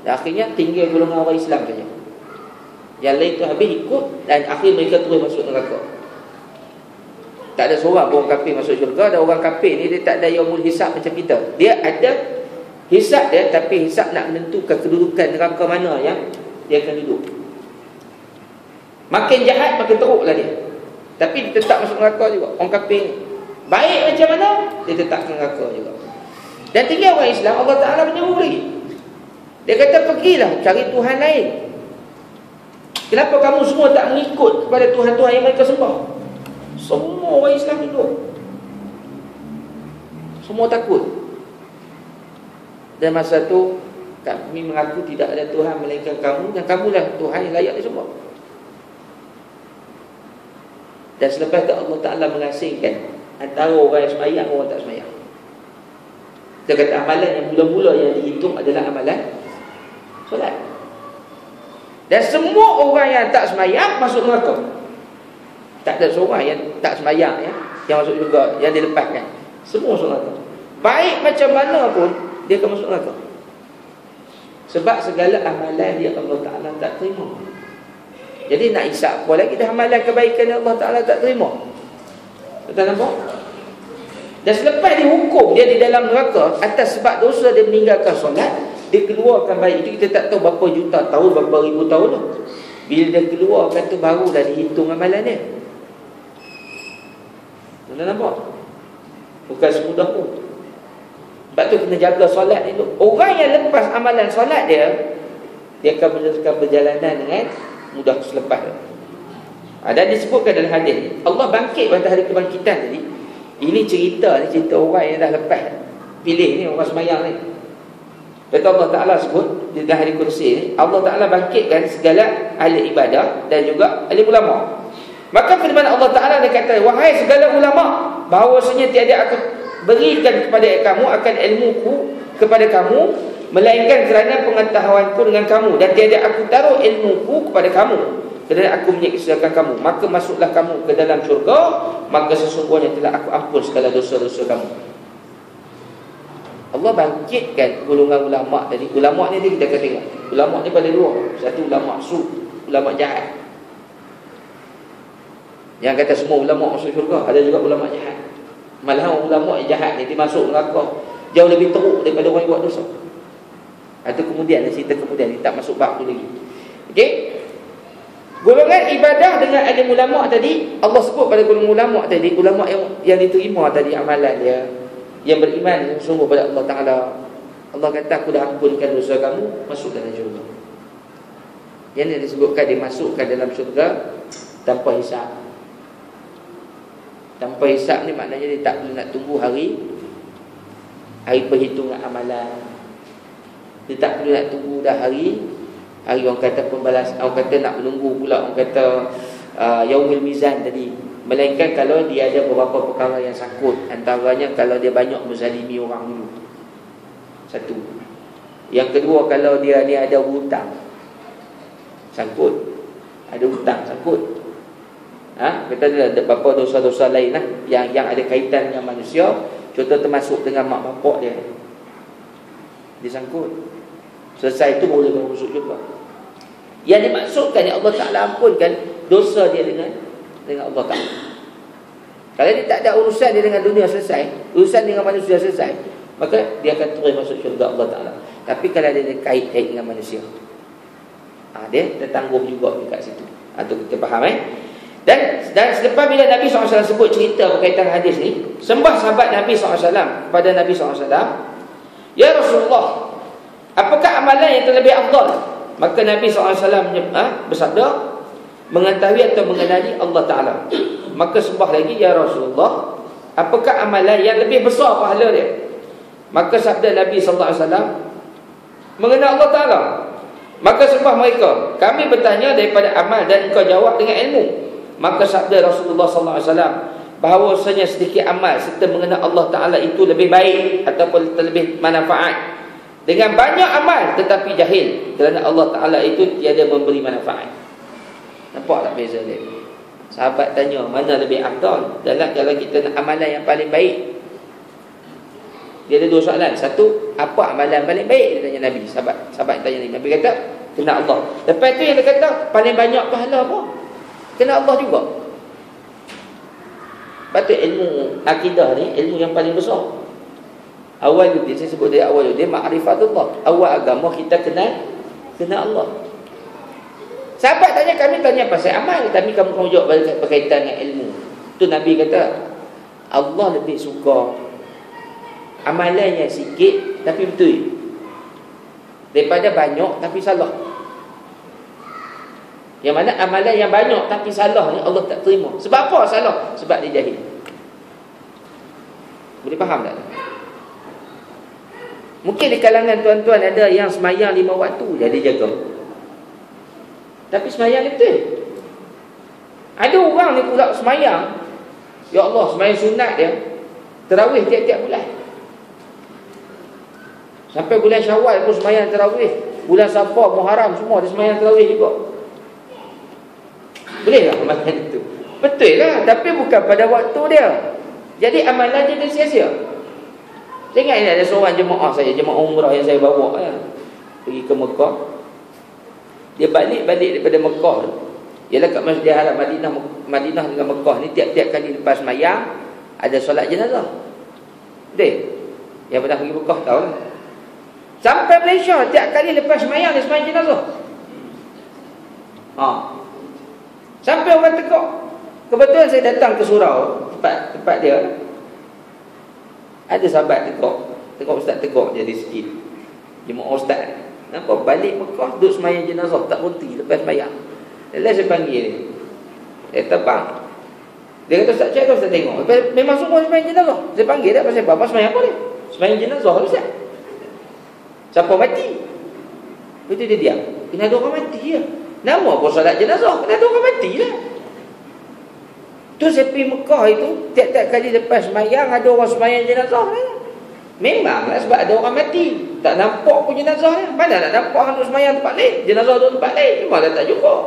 Dan akhirnya tinggal golongan orang Islam saja. Yang lain tu habis ikut, dan akhir mereka terus masuk neraka. Tak ada seorang pun orang kafir masuk syurga. Dan orang kafir ni dia tak ada yaumul hisab macam kita. Dia ada hisab dia, tapi hisab nak menentukan kedudukan neraka mana yang dia akan duduk. Makin jahat makin teruklah dia, tapi dia tetap masuk neraka juga. Orang kafir ni baik macam mana, dia tetap ke neraka juga. Dan tinggal orang Islam, Allah Ta'ala menyuruh lagi. Dia kata pergilah cari Tuhan lain. Kenapa kamu semua tak mengikut kepada Tuhan-Tuhan yang mereka sembah? Semua orang Islam hidup, semua takut. Dan masa tu kami mengaku tidak ada Tuhan melainkan kamu, dan kamulah Tuhan yang layak disembah. Dan selepas itu Allah Ta'ala mengasingkan antara orang yang semayang dan orang tak semayang. Dia kata amalan yang mula-mula yang dihitung adalah amalan solat. Dan semua orang yang tak semayang masuk neraka. Tak ada seorang yang tak semayang yang masuk juga, yang dilepaskan. Semua masuk neraka. Baik macam mana pun dia akan masuk neraka. Sebab segala amalan dia Allah Ta'ala tak terima. Jadi nak isap apa lagi, dah amalan kebaikan yang Allah Ta'ala tak terima. Betul nampak? Dan selepas dihukum dia di dalam neraka atas sebab dosa dia meninggalkan solat, dia keluarkan baik. Itu kita tak tahu berapa juta tahun, berapa ribu tahun tu. Bila dia keluarkan tu barulah dihitung amalan dia. Betul nampak? Bukan semudah pun. Sebab tu kena jaga solat itu. Orang yang lepas amalan solat dia akan meneruskan perjalanan dengan mudah selepas. Dan disebutkan dalam hadis, Allah bangkit pada hari kebangkitan tadi. Ini cerita orang yang dah lepas pilih ni, orang semayang ni. Kata Allah Ta'ala sebut di hari kursi ni, Allah Ta'ala bangkitkan segala ahli ibadah dan juga ahli ulama. Maka firman Allah Ta'ala dia kata, wahai segala ulama, bahawasanya tiada aku berikan kepada kamu akan ilmuku kepada kamu, melainkan kerana pengetahuanku dengan kamu, dan tiada aku taruh ilmuku kepada kamu kerana aku menyaksikan kamu, maka masuklah kamu ke dalam syurga, maka sesungguhnya telah aku ampun segala dosa-dosa kamu. Allah bangkitkan golongan ulama tadi. Ulama ni kita kata tengok, ulama ni pada dua. Satu ulama su, ulama jahat, yang kata semua ulama masuk syurga. Ada juga ulama jahat. Malahan ulama yang jahat ni dia masuk neraka jauh lebih teruk daripada orang yang buat dosa. Itu kemudian, cerita kemudian, dia tak masuk bab tu lagi. Okey. Golongan ibadah dengan alim ulama tadi, Allah sebut pada golongan ulama tadi, ulama yang diterima tadi amalan dia, yang beriman sungguh pada Allah Ta'ala. Allah kata aku dah ampunkan dosa kamu, masuk dalam syurga. Yang disebutkan dimasukkan dalam syurga tanpa hisap. Tanpa hisap ni maknanya dia tak perlu nak tunggu hari perhitungan amalan. Dia tak perlu nak tunggu dah hari orang kata pembalas, orang kata nak menunggu pula, orang kata yaumil mizan tadi. Melainkan kalau dia ada beberapa perkara yang sakut, antaranya kalau dia banyak menzalimi orang dulu. Satu. Yang kedua, kalau dia ada hutang sangkut, ada hutang sangkut. Kita ada beberapa dosa-dosa lain lah yang ada kaitan dengan manusia. Contoh termasuk dengan mak bapak dia, disangkut. Selesai itu boleh masuk juga. Yang dimaksudkan yang Allah Ta'ala ampunkan dosa dia dengan dengan Allah Ta'ala. Kalau dia tak ada urusan dia dengan dunia selesai, urusan dengan manusia selesai, maka dia akan terus masuk syurga Allah Ta'ala. Tapi kalau dia kait-kait dengan manusia, dia tertangguh juga dekat situ. Itu kita faham Dan selepas bila Nabi SAW sebut cerita berkaitan hadis ni, sembah sahabat Nabi SAW kepada Nabi SAW, "Ya Rasulullah, apakah amalan yang terlebih afdal?" Maka Nabi SAW bersabda, "Mengetahui atau mengenali Allah Ta'ala." Maka sembah lagi, "Ya Rasulullah, apakah amalan yang lebih besar pahala dia?" Maka sabda Nabi SAW, "Mengenal Allah Ta'ala." Maka sembah mereka, "Kami bertanya daripada amal dan engkau jawab dengan ilmu." Maka sabda Rasulullah SAW, bahawasanya sedikit amal serta mengenal Allah Ta'ala itu lebih baik ataupun lebih manfaat dengan banyak amal tetapi jahil, kerana Allah Ta'ala itu tiada memberi manfaat. Nampak tak beza dia? Sahabat tanya, mana lebih afdal dalam kalau kita nak amalan yang paling baik? Dia ada dua soalan. Satu, apa amalan paling baik? Dia tanya Nabi. Sahabat tanya Nabi. Nabi kata, kenal Allah. Lepas tu yang dia kata, paling banyak pahala apa? Kenal Allah juga. Lepas tu ilmu akidah ni, ilmu yang paling besar. Awal dia, saya sebut dari awal dia, ma'rifatullah. Awal agama kita kenal Allah. Sahabat tanya, kami tanya pasal amal, tapi kamu jawab berkaitan dengan ilmu. Tu Nabi kata, Allah lebih suka amalan yang sikit tapi betul, daripada banyak tapi salah. Yang mana amalan yang banyak tapi salah ni Allah tak terima. Sebab apa salah? Sebab dia jahil. Boleh faham tak? Mungkin di kalangan tuan-tuan ada yang semayang 5 waktu je dia jaga, tapi semayang dia betul. Ada orang ni pula semayang, ya Allah, semayang sunat dia tarawih tiap-tiap bulan. Sampai bulan Syawal pun semayang tarawih. Bulan Safar, Muharram semua dia semayang tarawih juga. Boleh tak amalan itu? Betul lah, tapi bukan pada waktu dia. Jadi amalan dia sia-sia. Saya ingat ada seorang jemaah saya, jemaah umrah yang saya bawa pergi ke Mekah. Dia balik daripada Mekah tu, ialah kat Masjidil Haram Madinah dengan Mekah ni, tiap-tiap kali lepas semayang ada solat jenazah. Betul? Yang pernah pergi Mekah tahu lah. Sampai Malaysia, tiap kali lepas semayang dia semayang jenazah. Sampai orang tegak. Kebetulan saya datang ke surau, tempat dia. Ada sahabat tegak ustaz tegak jadi sikit. Jemaah ustaz, nampak balik Mekah duduk semayang jenazah, tak berhenti lepas semayang. Lepas saya panggil dia, bang. Dia kata, ustaz cakap, ustaz tengok, memang semua semayang jenazah. Saya panggil dia, pasal apa semayang apa dia? Semayang jenazah ustaz. Siapa mati? Itu dia diam. Kena ada orang mati ya. Nama apa solat jenazah? Kena ada orang mati lah. Tu saya pergi Mekah itu, tiap-tiap kali lepas semayang ada orang semayang jenazah lah. Memanglah sebab ada orang mati. Tak nampak pun jenazah lah. Mana nak nampak orang semayang tempat lain? Jenazah tu tempat lain. Memang dah tak cukup.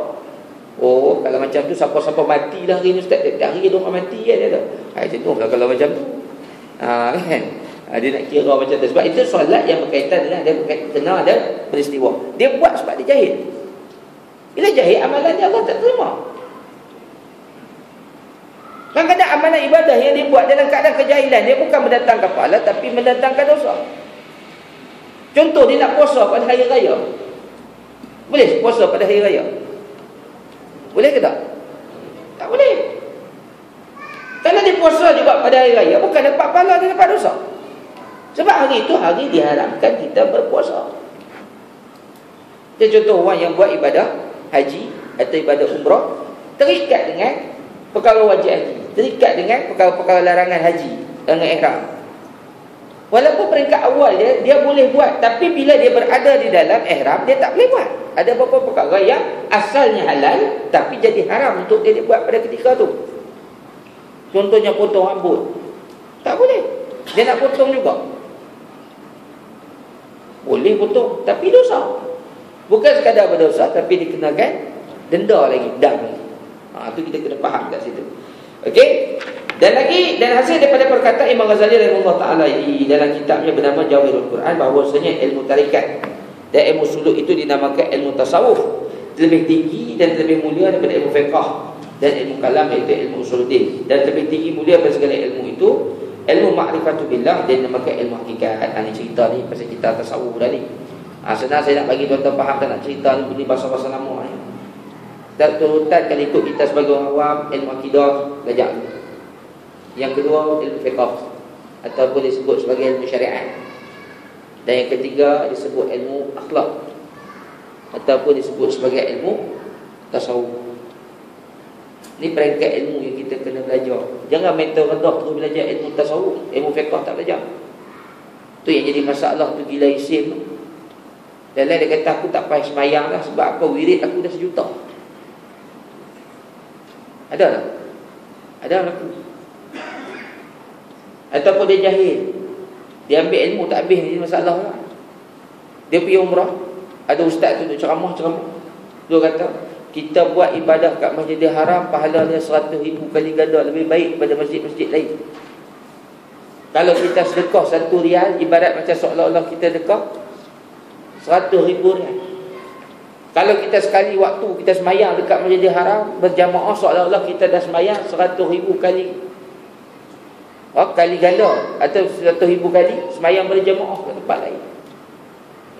Oh, kalau macam tu siapa-siapa mati lah hari ni ustaz. Hari ada orang mati kan dia tak? Jenuh lah kalau macam tu. Kan? Dia nak kira macam tu. Sebab itu solat yang berkaitan dengan dia kena ada peristiwa. Dia buat sebab dia jahil. Bila jahil, amalan dia Allah tak terima. Kadang-kadang amalan ibadah yang dia buat dalam keadaan kejahilan, dia bukan mendatangkan pahala tapi mendatangkan dosa. Contoh, dia nak puasa pada hari raya. Boleh puasa pada hari raya? Boleh ke tak? Tak boleh. Kalau dia puasa juga pada hari raya, bukan dapat pahala, dia dapat dosa. Sebab hari itu hari diharamkan kita berpuasa. Dia contoh orang yang buat ibadah haji atau ibadah umrah, terikat dengan perkara wajib haji, terikat dengan perkara-perkara larangan haji dengan ihram. Walaupun peringkat awal dia boleh buat, tapi bila dia berada di dalam ihram, dia tak boleh buat. Ada beberapa perkara yang asalnya halal tapi jadi haram untuk dia buat pada ketika tu. Contohnya potong rambut, tak boleh. Dia nak potong juga, boleh potong, tapi dosa. Bukan sekadar berdosa, tapi dikenakan denda lagi, dam. Itu kita kena faham kat situ. Okey. Dan hasil daripada perkataan Imam Ghazali rahimahullah taala dalam kitabnya bernama Jawahirul Quran, bahawasanya ilmu tarikat dan ilmu suluk itu dinamakan ilmu tasawuf, lebih tinggi dan lebih mulia daripada ilmu fiqh. dan ilmu kalam iaitu ilmu usuluddin. Dan lebih tinggi mulia pada segala ilmu itu ilmu ma'rifatu billah, dan dinamakan ilmu hakikat. Ini cerita ni pasal kita tasawuf tadi. Senang saya nak bagi tuan-tuan faham, tak nak cerita ni beli bahasa-bahasa lama ni. Dan turutan kalau ikut kita sebagai orang awam, ilmu akidah belajar. Yang kedua ilmu fiqh ataupun disebut sebagai ilmu syariat. Dan yang ketiga disebut ilmu akhlak ataupun disebut sebagai ilmu tasawuf. Ni peringkat ilmu yang kita kena belajar. Jangan mental rendah terus belajar ilmu tasawuf, ilmu fiqh tak belajar. Tu yang jadi masalah tu, gila isim tu. Dan lain dia kata aku tak payah semayang dah, sebab apa, wirid aku dah 1 juta. Ada tak? Ada aku. Ataupun dia jahil, dia ambil ilmu tak habis, ni masalah lah. Dia pergi umrah, ada ustaz tu duk ceramah. Dia kata kita buat ibadah kat Masjidil Haram, pahala dia 100,000 kali ganda lebih baik daripada masjid-masjid lain. Kalau kita sedekah 1 rial, ibarat macam seolah-olah kita sedekah 100,000 rial. Kalau kita sekali waktu kita semayang dekat Masjidil Haram berjamaah, seolah-olah kita dah semayang 100,000 kali kali ganda, atau 100,000 kali semayang berjamaah ke tempat lain.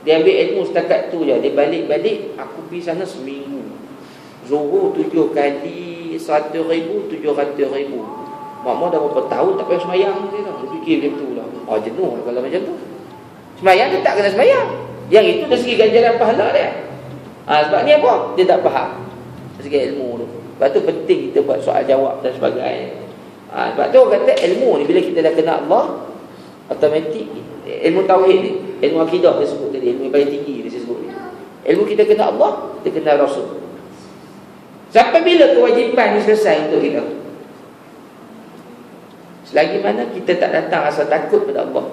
Dia ambil ilmu setakat tu je. Dia balik-balik, aku pergi sana seminggu, Zuhur 7 kali 100,000, 700,000. Mak-mak dah berapa tahun tak payah semayang ni dah. Dia fikir macam tu lah. Jenuh lah kalau macam tu. Semayang dia tak kena semayang. Yang itu dari segi ganjaran pahala dia. Sebab ni apa? Dia tak faham dari segi ilmu tu. Sebab tu penting kita buat soal jawab dan sebagainya. Sebab tu orang kata ilmu ni, bila kita dah kenal Allah, automatik ilmu tauhid ni, ilmu akidah dia sebut tadi, ilmu yang paling tinggi dia sebut ni. Ilmu kita kenal Allah, kita kenal Rasul. Sampai bila kewajipan ni selesai untuk kita? Selagi mana kita tak datang rasa takut pada Allah,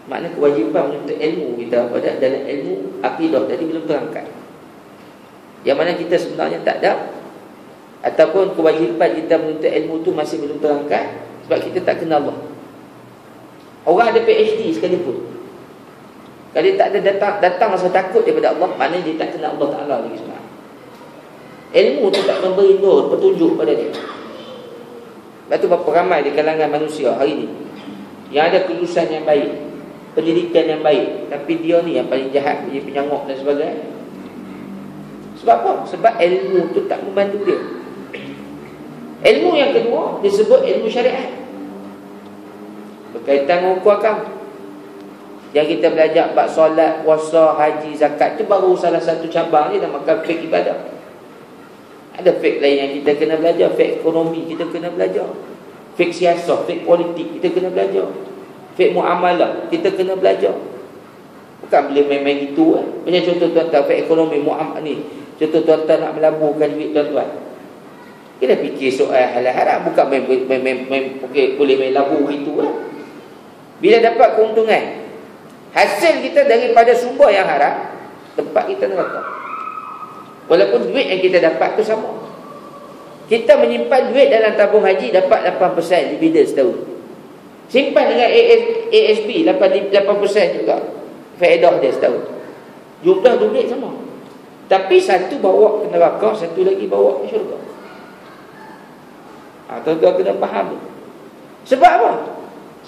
makna kewajipan menuntut ilmu kita pada dalam ilmu akidah tadi belum terangkat. Yang mana kita sebenarnya tak ada, ataupun kewajipan kita menuntut ilmu tu masih belum terangkat sebab kita tak kenal Allah. Orang ada PhD sekalipun, kalau dia tak ada datang rasa takut daripada Allah, maknanya dia tak kenal Allah Ta'ala lagi sebenarnya. Ilmu tu tak memberi nur, petunjuk pada dia. Sebab tu berapa ramai di kalangan manusia hari ni yang ada kelulusan yang baik, pendidikan yang baik, tapi dia ni yang paling jahat, dia penyangok dan sebagainya. Sebab apa? Sebab ilmu tu tak membantu dia. Ilmu yang kedua disebut ilmu syariat, berkaitan dengan hukum agama. Yang kita belajar bab solat, puasa, haji, zakat, tu baru salah satu cabang ni namakan fiqh ibadah. Ada fiqh lain yang kita kena belajar. Fiqh ekonomi kita kena belajar, fiqh siasah, fiqh politik kita kena belajar, fiqh muamalah kita kena belajar. Bukan boleh main-main gitu kan. Macam contoh tuan-tuan, fiqh ekonomi muamalah ni, contoh tuan-tuan nak melaburkan duit tuan-tuan, kita fikir soal halal haram, bukan main boleh main labur gitu kan. Bila dapat keuntungan, hasil kita daripada sumber yang haram, tempat kita neraka. Walaupun duit yang kita dapat tu sama. Kita menyimpan duit dalam tabung haji dapat 8% dividen setahun. Simpan dengan ASB 8% juga faedah dia setahun. Jumlah duit sama. Tapi satu bawa ke neraka, satu lagi bawa ke syurga. Tuan-tuan kena faham tu. Sebab apa?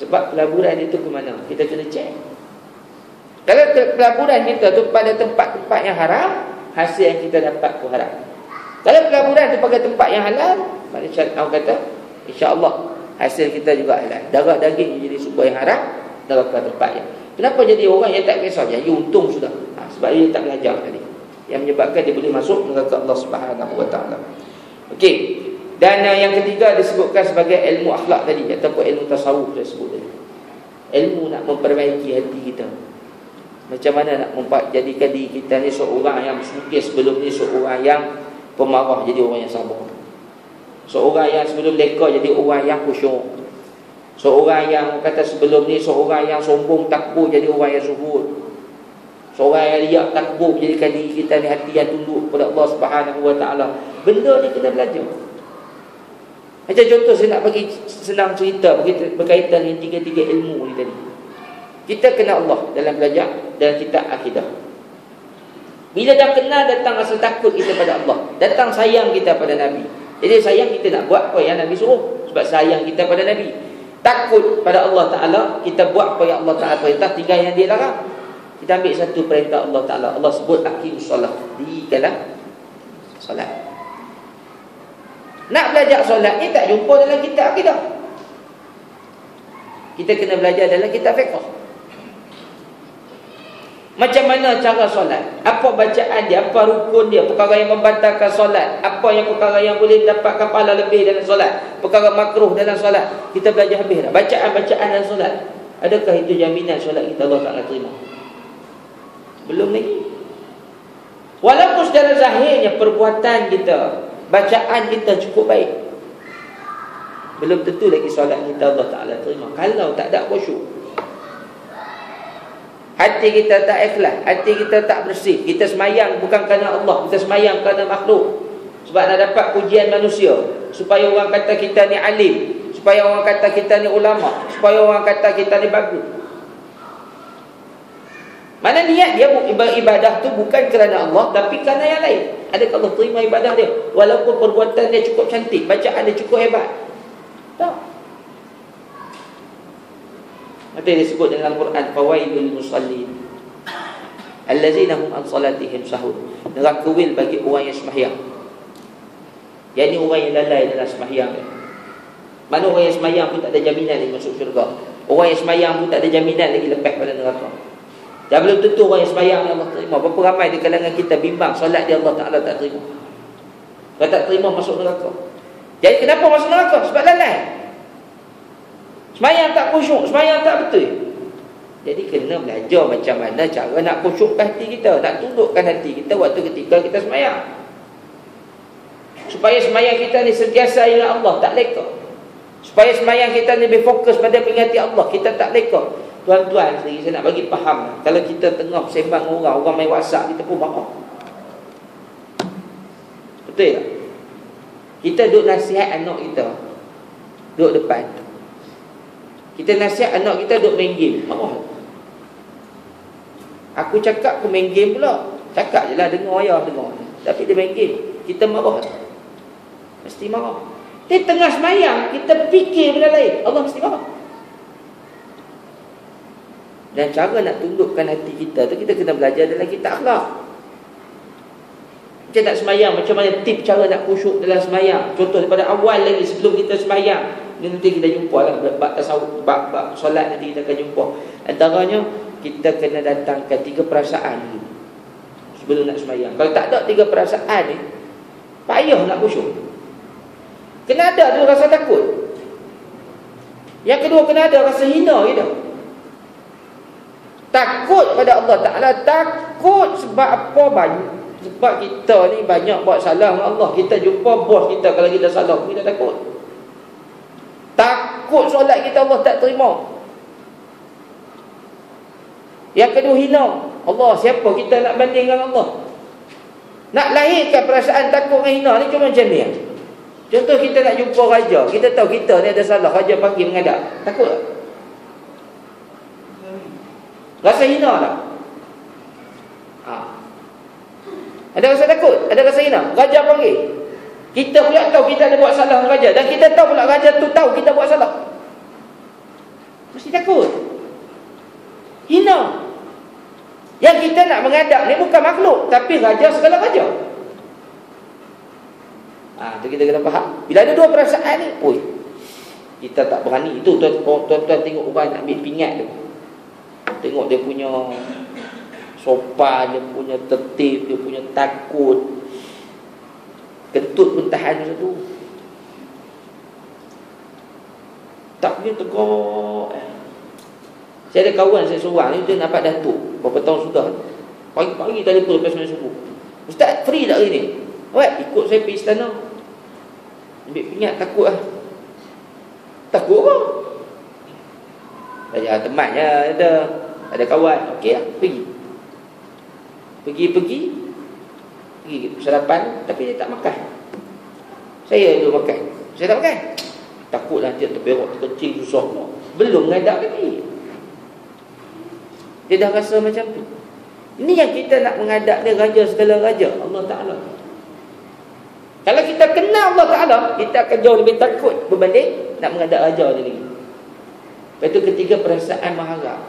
Sebab pelaburan itu ke mana? Kita kena cek. Kalau pelaburan kita tu pada tempat-tempat yang haram, hasil yang kita dapat tu haram. Kalau pelaburan tu pada tempat yang halal, maknanya Allah kata insya-Allah hasil kita juga halal. Darah daging jadi sumber yang haram, neraka tempatnya. Kenapa jadi orang yang tak kisah? Jadi untung sudah. Sebab dia tak belajar tadi, yang menyebabkan dia boleh masuk neraka Allah Subhanahu Wa Taala. Okey. Dan yang ketiga disebutkan sebagai ilmu akhlak tadi, ataupun ilmu tasawuf saya sebut tadi. Ilmu nak memperbaiki hati kita. Macam mana nak jadikan diri kita ni seorang yang mungkin sebelum ni seorang yang pemarah jadi orang yang sabar, seorang yang sebelum leka jadi orang yang khusyuk, seorang yang kata sebelum ni seorang yang sombong takbur jadi orang yang zuhud, seorang yang riak takbur jadikan diri kita ni hati yang tunduk kepada Allah Subhanahu Wa Taala. Benda ni kita belajar. Macam contoh saya nak bagi senang cerita berkaitan dengan tiga-tiga ilmu ni tadi. Kita kenal Allah dalam belajar dan kita akidah. Bila dah kenal, datang rasa takut kita pada Allah, datang sayang kita pada Nabi, Jadi sayang kita nak buat apa yang Nabi suruh, sebab sayang kita pada Nabi. Takut pada Allah Ta'ala, kita buat apa yang Allah Ta'ala perintah, tinggal yang dia larang. Kita ambil satu perintah Allah Ta'ala. Allah sebut aqimus solat, dirikanlah solat. Nak belajar solat ni tak jumpa dalam kitab akidah. Kita kena belajar dalam kitab fiqh. Macam mana cara solat, apa bacaan dia, apa rukun dia, perkara yang membatalkan solat, apa yang perkara yang boleh dapatkan pahala lebih dalam solat, perkara makruh dalam solat. Kita belajar habis dah bacaan-bacaan dalam solat. Adakah itu jaminan solat kita Allah Ta'ala terima? Belum lagi. Walaupun secara zahirnya perbuatan kita, bacaan kita cukup baik, belum tentu lagi solat kita Allah Ta'ala terima kalau tak ada khusyuk. Hati kita tak ikhlas, hati kita tak bersih. Kita semayang bukan kerana Allah, kita semayang kerana makhluk. Sebab nak dapat pujian manusia, supaya orang kata kita ni alim, supaya orang kata kita ni ulama, supaya orang kata kita ni bagus. Mana niat dia ibadah tu bukan kerana Allah, tapi kerana yang lain. Adakah Allah terima ibadah dia walaupun perbuatan dia cukup cantik, bacaan dia cukup hebat? Tak. Apa yang disebut dalam Al-Quran, fawailul musallin allazina hum an salatihim sahun. Neraka wil bagi orang yang sembahyang. Yang ni orang yang lalai dalam sembahyang dia. Mana orang yang sembahyang pun tak ada jaminan lagi masuk syurga. Orang yang sembahyang pun tak ada jaminan lagi lepas pada neraka. Dan belum tentu orang yang sembahyang Allah terima. Berapa ramai di kalangan kita bimbang solat dia Allah Ta'ala tak terima. Kalau tak terima masuk neraka. Jadi kenapa masuk neraka? Sebab lalai. Semayang tak khusyuk, semayang tak betul. Jadi kena belajar macam mana cara nak khusyukkan hati kita, nak tundukkan hati kita waktu ketika kita semayang, supaya semayang kita ni sentiasa ingat Allah, tak leka. Supaya semayang kita ni lebih fokus pada mengingati Allah, kita tak leka. Tuan-tuan sendiri saya nak bagi faham, kalau kita tengah sembang orang main WhatsApp, kita pun marah. Betul tak? Kita duduk nasihat anak kita, duduk depan, kita nasihat anak kita duduk main game, marah. Aku cakap aku main game pula, cakap je lah, dengar ayah dengar, tapi dia main game, kita marah, mesti marah. Di tengah semayang kita fikir benda lain, Allah mesti marah. Dan cara nak tundukkan hati kita tu, kita kena belajar dalam kitab akhlak. Macam nak semayang, macam mana tip cara nak khusyuk dalam semayang. Contoh daripada awal lagi sebelum kita semayang, nanti kita jumpa lah bab tasawuf, bab solat nanti kita akan jumpa. Antaranya kita kena datangkan 3 perasaan dulu sebelum nak semayang. Kalau tak ada 3 perasaan ni, payah nak khusyuk. Kena ada dulu rasa takut. Yang kedua kena ada rasa hina kita. Takut pada Allah Ta'ala. Takut sebab apa? Banyak. Sebab kita ni banyak buat salah dengan Allah. Kita jumpa bos kita, kalau kita salah, kita takut. Takut solat kita Allah tak terima. Yang kedua hina Allah. Siapa kita nak banding dengan Allah? Nak lahirkan perasaan takut dengan hina ni cuma macam ni. Contoh kita nak jumpa raja, kita tahu kita ni ada salah, raja panggil menghadap, takut tak? Rasa hina tak? Ada rasa takut? Ada rasa hina? Raja panggil, kita pula tahu kita ada buat salah dengan raja, dan kita tahu pula raja tu tahu kita buat salah, mesti takut, hina. Yang kita nak menghadap ni bukan makhluk, tapi raja segala raja. Tu kita kena faham. Bila ada 2 perasaan ni, kita tak berani. Itu tuan-tuan tengok orang nak ambil pingat tu, tengok dia punya sopan, dia punya tertib, dia punya takut, kentut pun tahan satu, tak punya tegak. Saya ada kawan saya seorang ni, dia nampak datuk berapa tahun sudah. Pagi-pagi telefon lepas main subuh, Ustaz free tak hari ni? Ikut saya pergi istana. Ambil pingat, takut lah. Takut apa? Dah teman je, ada kawan, okey lah, pergi sarapan, tapi dia tak makan. Saya dulu makan, saya tak makan. Takut nanti terberok, terkecil, susah. Belum menghadap lagi, dia dah rasa macam tu. Ini yang kita nak menghadap dia, raja segala raja, Allah Ta'ala. Kalau kita kenal Allah Ta'ala, kita akan jauh lebih takut berbanding nak menghadap raja dia lagi. Lepas itu ketiga, perasaan mengharap.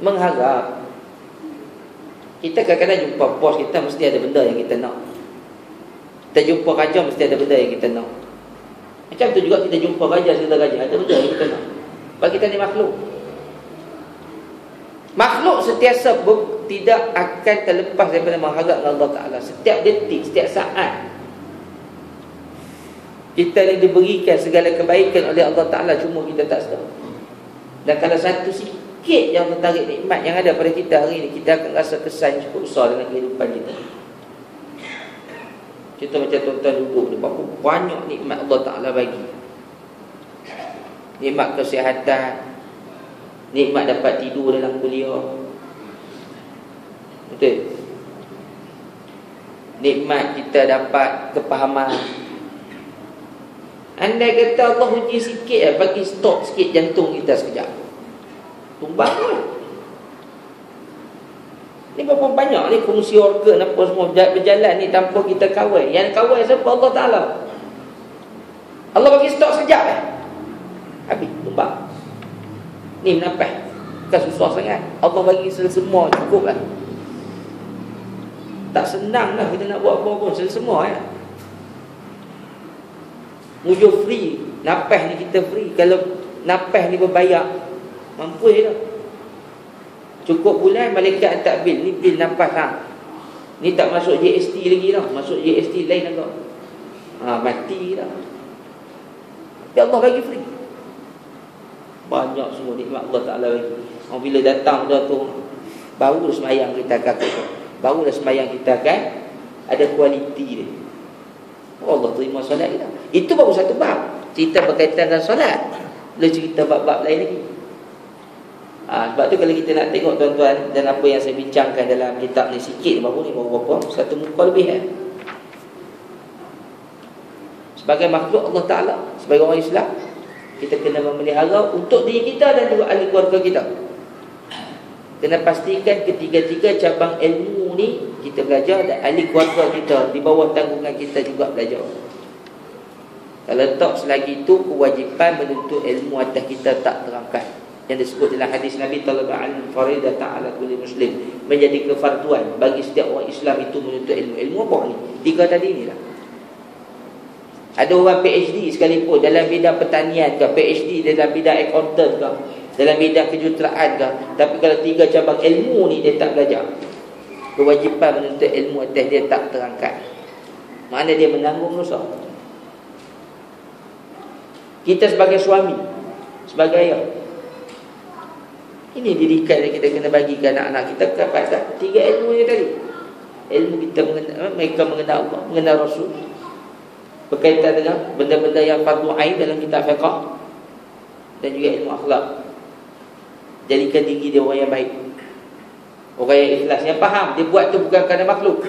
Mengharap. Kita kadang-kadang jumpa bos kita, mesti ada benda yang kita nak. Kita jumpa raja, mesti ada benda yang kita nak. Macam tu juga kita jumpa raja, segala raja, ada benda yang kita nak. Sebab kita ni makhluk. Makhluk sentiasa tidak akan terlepas daripada mengharap Allah Ta'ala. Setiap detik, setiap saat kita ni diberikan segala kebaikan oleh Allah Ta'ala, cuma kita tak sedar. Dan kalau satu sikit yang tertarik nikmat yang ada pada kita hari ni, kita akan rasa kesan cukup besar dalam kehidupan kita. Kita macam tuan-tuan duduk ni, berapa banyak nikmat Allah Ta'ala bagi. Nikmat kesihatan, nikmat dapat tidur dalam kuliah, betul. Nikmat kita dapat kepahaman. Andai kata Allah uji sikit, bagi stop sikit jantung kita sekejap, tumbang lah. Ni berapa banyak ni fungsi organ apa semua berjalan ni tanpa kita kawal. Yang kawal siapa? Allah Ta'ala. Allah bagi stop sekejap habis, tumbang. Ni menapah, bukan susah sangat. Allah bagi semua cukup lah. Tak senang lah kita nak buat apa pun, semua Mujur free, napah ni kita free. Kalau napah ni berbayar, mampu je lah. Cukup bulan, malaikat hantar bil. Ni bil napah Ni tak masuk GST lagi lah. Masuk GST lain agak. Mati lah. Tapi Allah bagi free. Banyak semua nikmat Allah Ta'ala bagi. Bila datang dah tu, baru semayang kita akan baru semayang kita akan ada kualiti dia. Allah terima solat kita. Itu baru satu bab, cerita berkaitan dengan solat. Boleh cerita bab-bab lain lagi. Sebab tu kalau kita nak tengok tuan-tuan, dan apa yang saya bincangkan dalam kitab ni sikit, baru berapa? Satu muka lebih Sebagai makhluk Allah Ta'ala, sebagai orang Islam, kita kena memelihara untuk diri kita dan juga ahli keluarga kita. Kena pastikan ketiga-tiga cabang ilmu ni kita belajar, dan ahli keluarga kita di bawah tanggungan kita juga belajar. Kalau tak selagi itu, kewajipan menuntut ilmu atas kita tak terangkat. Yang disebut dalam hadis Nabi talaba'al faridah ta'ala kulli muslim, menjadi kefarduan bagi setiap orang Islam itu menuntut ilmu. Ilmu apa ni? Tiga tadi ni lah. Ada orang PhD sekalipun dalam bidang pertanian ke, PhD dalam bidang accountant ke, dalam bidang kejuruteraan ke, tapi kalau tiga cabang ilmu ni dia tak belajar, kewajipan menuntut ilmu atas dia tak terangkat. Mana dia menanggung dosa. Kita sebagai suami, sebagai ayah, ini didikan yang kita kena bagi ke anak-anak kita. Kepada tiga ilmu ni tadi. Ilmu kita mengenal, mereka mengenal Allah, mengenal Rasul, berkaitan dengan benda-benda yang fardu ain dalam kitab fiqh, dan juga ilmu akhlak. Jadikan diri dia orang yang baik, orang yang ikhlas, yang faham. Dia buat tu bukan kerana makhluk,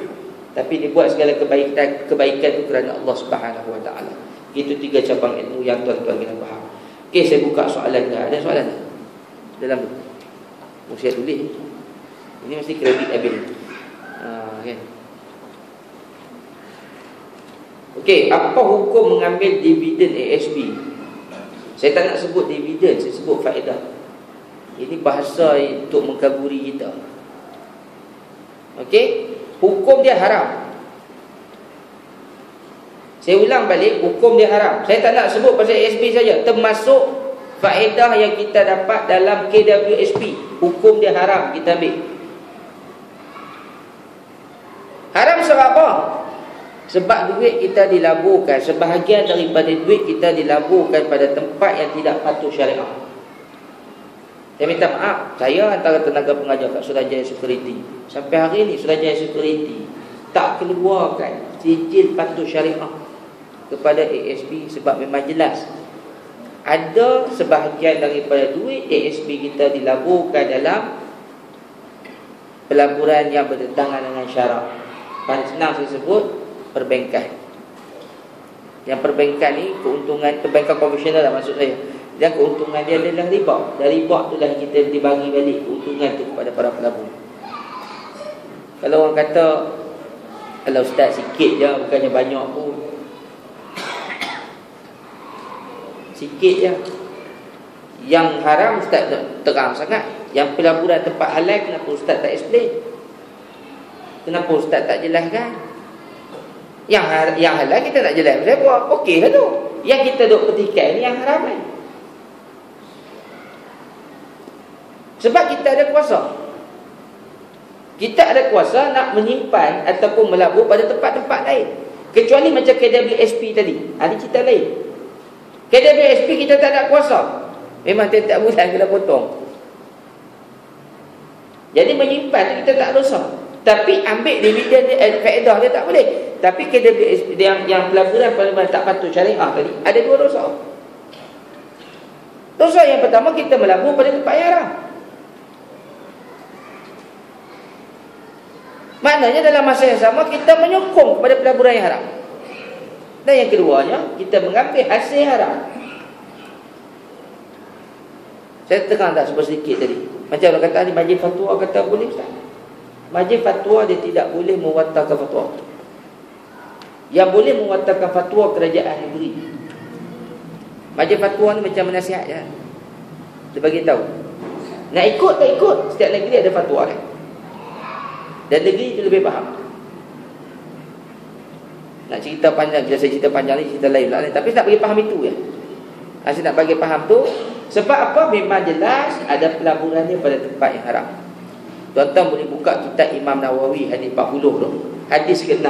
tapi dia buat segala kebaikan tu kerana Allah Subhanahu Wa Taala. Itu tiga cabang ilmu yang tuan-tuan kena faham. Okey, saya buka soalan dah. Ada soalan tak dalam tu? Mesti tulis. Ini mesti kredit habis. Kan? Okey, apa hukum mengambil dividen ASB? Saya tak nak sebut dividen, saya sebut faedah. Ini bahasa untuk mengkaburi kita. Okey, hukum dia haram. Saya ulang balik, hukum dia haram. Saya tak nak sebut pasal ASB saja, termasuk faedah yang kita dapat dalam KWSP. Hukum dia haram kita ambil. Haram sebab apa? Sebab duit kita dilaburkan, sebahagian daripada duit kita dilaburkan pada tempat yang tidak patuh syariah. Saya minta maaf, saya antara tenaga pengajar kat Suruhanjaya Security, sampai hari ni Suruhanjaya Security tak keluarkan sijil patuh syariah kepada ASB. Sebab memang jelas ada sebahagian daripada duit ASB kita dilaburkan dalam pelaburan yang bertentangan dengan syarak. Paling senang saya sebut perbankan. Yang perbankan ni keuntungan, perbankan konvensional lah maksud saya, dan keuntungan dia adalah riba. Dari riba tu lah kita dibagi balik keuntungan tu kepada para pelabur. Kalau orang kata Kalau ustaz sikit je, bukannya banyak pun. Sikit je. Yang haram ustaz terang sangat. Yang pelaburan tempat halal, kenapa ustaz tak explain? Kenapa ustaz tak jelaskan? Yang halal kita tak jelas. Saya buat okey lah tu. Yang kita duk petikai ni yang haram ni. Sebab kita ada kuasa. Kita ada kuasa nak menyimpan ataupun melabur pada tempat-tempat lain. Kecuali macam KWSP tadi. Ini cerita lain. KWSP kita tak ada kuasa. Memang tiap-tiap bulan kena potong. Jadi menyimpan tu kita tak dosa. Tapi ambil dividen dia, faedah dia tak boleh. Tapi KWSP yang pelaburan pelaburan tak patut syariah tadi, ada dua dosa. Dosa yang pertama, kita melabur pada tempat yang haram. Maknanya dalam masa yang sama kita menyokong kepada pelaburan yang haram. Dan yang keduanya, kita mengambil hasil haram. Saya terang tak sedikit tadi. Macam orang kata, majlis fatwa kata boleh tak? Majlis fatwa dia tidak boleh mewatalkan fatwa. Yang boleh mewatalkan fatwa kerajaan negeri. Majlis fatwa ni macam menasihat je. Dia bagi tahu. Nak ikut tak ikut, setiap negeri ada fatwa kan. Dan negeri itu lebih faham. Nak cerita panjang, bila saya cerita panjang ni cerita lain lah. Tapi saya nak bagi faham itu ya. Saya nak bagi faham tu. Sebab apa? Memang jelas ada pelaburannya pada tempat yang haram. Tuan-tuan boleh buka kitab Imam Nawawi hadis 40 tu. Hadis ke-6.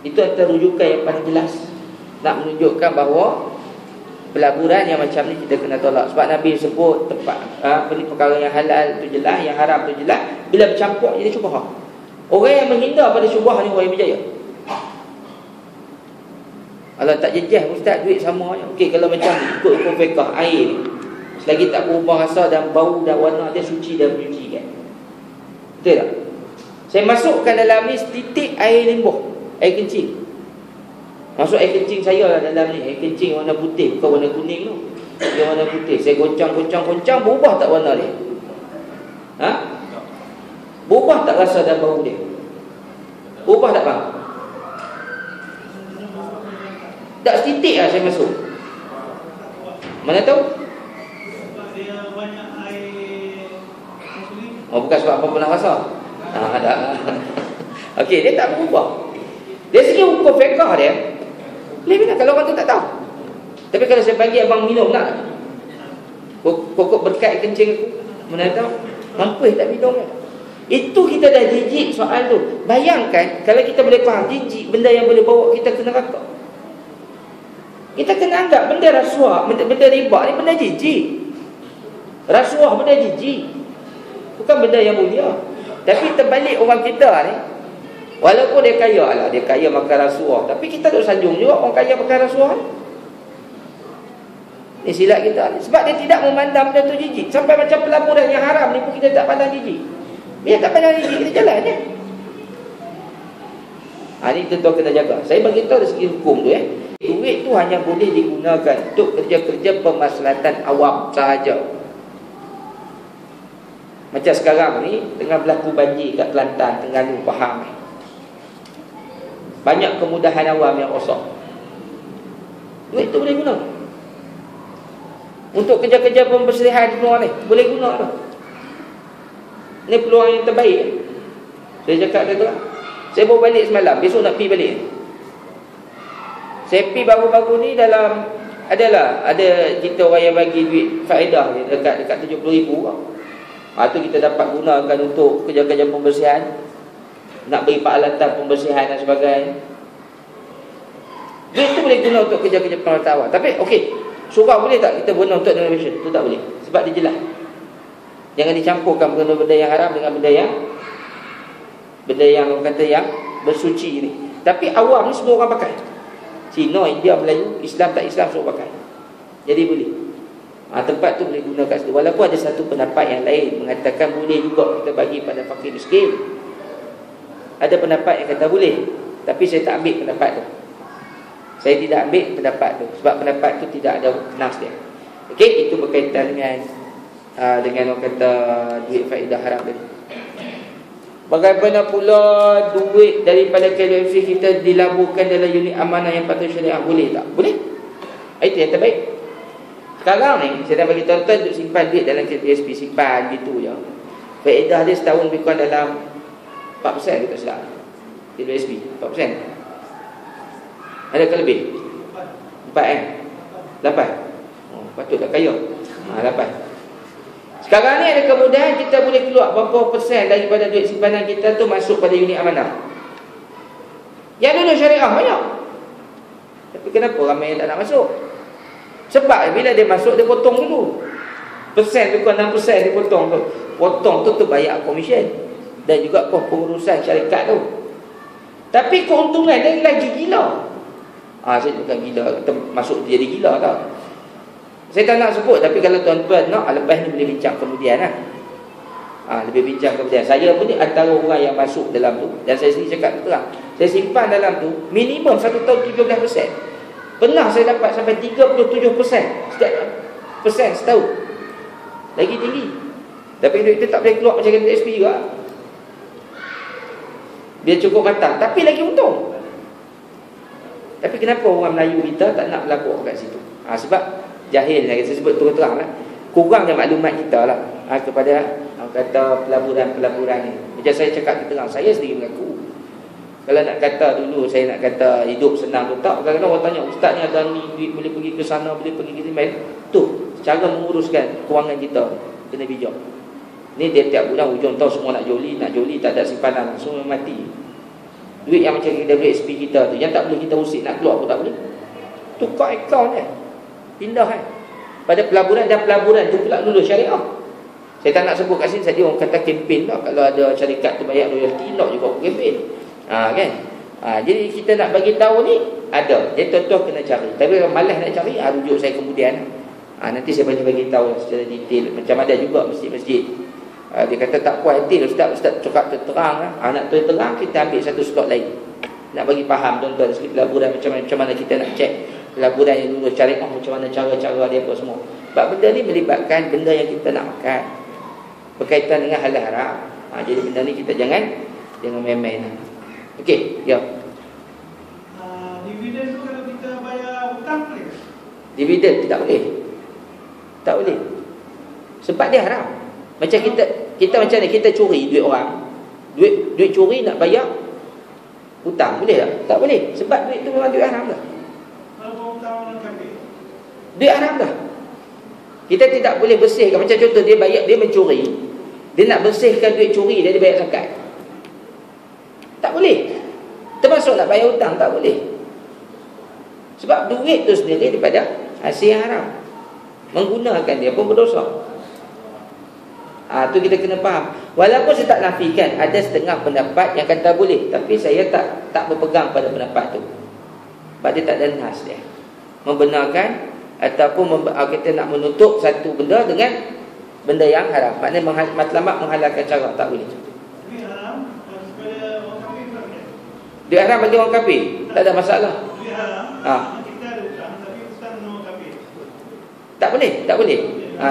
Itu antara rujukan yang paling jelas. Nak menunjukkan bahawa pelaburan yang macam ni kita kena tolak. Sebab Nabi sebut tempat perkara yang halal tu jelas, yang haram tu jelas. Bila bercampur jadi syubhah. Orang yang menghindar pada syubhah ni orang yang berjaya. Kalau tak jejah ustaz, duit sama je. Okey, kalau macam ni ikut hukum fiqh air ni, selagi tak berubah rasa dan bau dan warna dia, suci dan menyuci kan. Betul tak? Saya masukkan dalam ni setitik air limbah, air kencing. Masuk air kencing saya lah dalam ni. Air kencing warna putih, bukan warna kuning tu. Dia warna putih. Saya goncang, berubah tak warna dia? Ha? Berubah tak rasa dan bau dia? Berubah tak bang? Tak setitik lah saya masuk. Mana tahu? Oh, bukan sebab apa pernah rasa. Ada. Okey, dia tak berubah. Dari segi hukum fiqh dia, boleh minum kalau orang tu tak tahu. Tapi kalau saya bagi abang minum nak, pokok berkat kencing aku, mana tahu mampu tak minum kan? Itu kita dah jijik soal tu. Bayangkan kalau kita boleh faham jijik benda yang boleh bawa kita ke neraka. Kita kena anggap benda rasuah, benda riba ni benda jijik. Rasuah benda jijik, bukan benda yang mulia. Tapi terbalik orang kita ni, walaupun dia kaya, alah dia kaya makan rasuah, tapi kita duk sanjung juga orang kaya makan rasuah. Ni silap kita ni. Sebab dia tidak memandang benda tu jijik. Sampai macam pelaburan yang haram ni pun kita tak pandang jijik. Dia tak pandang jijik, kita jalan je. Ni tentu kena jaga. Saya bagi tahu dari segi hukum tu duit tu hanya boleh digunakan untuk kerja-kerja pemaslahatan awam sahaja. Macam sekarang ni tengah berlaku banjir kat Kelantan, Terengganu, Pahang ni. Banyak kemudahan awam yang rosak. Duit tu boleh guna untuk kerja-kerja pembersihan semua ni. Boleh guna tu. Ni peluang yang terbaik. Saya cakap dia tu lah. Saya baru balik semalam, besok nak pergi balik. Saya pergi baru-baru ni dalam ada kita orang yang bagi duit faedah ni dekat 70,000 tu kita dapat gunakan untuk kerja-kerja pembersihan, nak beri peralatan pembersihan dan sebagainya. Duit tu boleh guna untuk kerja-kerja peralatan. Tapi okey, surau boleh tak kita guna untuk renovation? Tu tak boleh. Sebab dia jelas. Jangan dicampurkan benda-benda yang haram dengan benda yang orang kata yang bersuci ni. Tapi awam ni semua orang pakai. Cina, India, Melayu, Islam tak Islam semua pakai. Jadi boleh. Tempat tu boleh guna kat situ. Walaupun ada satu pendapat yang lain mengatakan boleh juga kita bagi pada fakir miskin. Ada pendapat yang kata boleh. Tapi saya tak ambil pendapat tu. Saya tidak ambil pendapat tu. Sebab pendapat tu tidak ada nas dia. Okey, itu berkaitan dengan orang kata duit faedah haram tadi. Bagaimana pula duit daripada KLFC kita dilaburkan dalam unit amanah yang patut syariah? Boleh tak? Boleh. Itu yang terbaik. Sekarang ni saya dah bagi tuan-tuan untuk simpan duit dalam KPSP, simpan gitu je. Faedah dia setahun lebih kurang dalam 4% kita silap. KPSP 4%. Adakah lebih? 4 8. Oh, patutlah kaya. 8. Sekarang ni ada kemudahan kita boleh keluar berapa persen daripada duit simpanan kita tu masuk pada unit amanah. Yang dulu syariah banyak. Tapi kenapa ramai yang tak nak masuk? Sebab bila dia masuk dia potong dulu. Persen lebih kurang 6% dia potong tu. Potong tu bayar komisen dan juga pengurusan syarikat tu. Tapi keuntungan dia lagi gila. Saya bukan gila, kita masuk jadi gila tau. Saya tak nak sebut, tapi kalau tuan-tuan nak, lepas ni boleh bincang kemudian lah. Lebih bincang kemudian. Saya pun ni antara orang yang masuk dalam tu, dan saya sendiri cakap terang, saya simpan dalam tu minimum 1 tahun 17%. Pernah saya dapat sampai 37% setiap persen setahun. Lagi tinggi. Tapi duit tu tak boleh keluar macam KPSP juga. Dia cukup matang, tapi lagi untung. Tapi kenapa orang Melayu kita tak nak berlabur kat situ? Sebab jahil, saya sebut terang lah, kurangnya maklumat kita lah kepada kata pelaburan-pelaburan ni. Macam saya cakap terang, saya sendiri mengaku, kalau nak kata dulu saya nak kata hidup senang tu tak. Kadang-kadang orang tanya, ustaz ni ada ni duit, boleh pergi ke sana, boleh pergi ke sini. Tu cara menguruskan kewangan kita kena bijak. Ni dia tiap bulan hujung tahun semua nak joli tak ada simpanan, semua mati. Duit yang macam WSP kita tu, yang tak boleh kita usik, nak keluar pun tak boleh. Tukar akaun je, pindah kan pada pelaburan, dan pelaburan tu pula dulu syariah. Saya tak nak sebut kat sini, saja orang kata kempen lah. Kalau ada syarikat tu bayar royalty, nak juga kempen. Kan? Jadi kita nak bagi tahu ni ada. Jadi tuan-tuan kena cari. Tapi kalau malas nak cari, rujuk saya kemudian. Nanti saya bagi tahu secara detail. Macam ada juga masjid-masjid. Dia kata tak puas hati, Ustaz cakap terang lah. Nak terang, kita ambil satu slot lain. Nak bagi faham tuan-tuan sikit pelaburan macam mana kita nak cek pelaburan yang dulu syariah, macam mana cara-cara dia apa semua. Sebab benda ni melibatkan benda yang kita nak makan, berkaitan dengan halal haram. Jadi benda ni kita jangan main-main. Okey, ya. Dividen tu kalau kita bayar hutang boleh? Dividen tidak boleh. Tak boleh. Sebab dia haram. Macam kita macam ni, kita curi duit orang. Duit curi nak bayar hutang, boleh tak? Tak boleh. Sebab duit tu memang duit haram dah. Kalau hutang orang kafir, duit haram dah. Kita tidak boleh bersihkan. Macam contoh dia mencuri, dia nak bersihkan duit curi dia bayar zakat. Tak boleh. Termasuk nak bayar hutang, tak boleh. Sebab duit tu sendiri daripada hasil haram. Menggunakan dia pun berdosa. Tu kita kena faham. Walaupun saya tak nafikan, ada setengah pendapat yang kata boleh, tapi saya tak berpegang pada pendapat tu. Sebab dia tak ada nas dia membenarkan ataupun kita nak menutup satu benda dengan benda yang haram. Maknanya matlamat menghalalkan cara, tak boleh. duit haram kepada orang kafir tak boleh? Duit haram bagi orang kafir tak ada masalah. Duit haram, kita ada hutang tapi hutang dengan orang kafir, Tak boleh.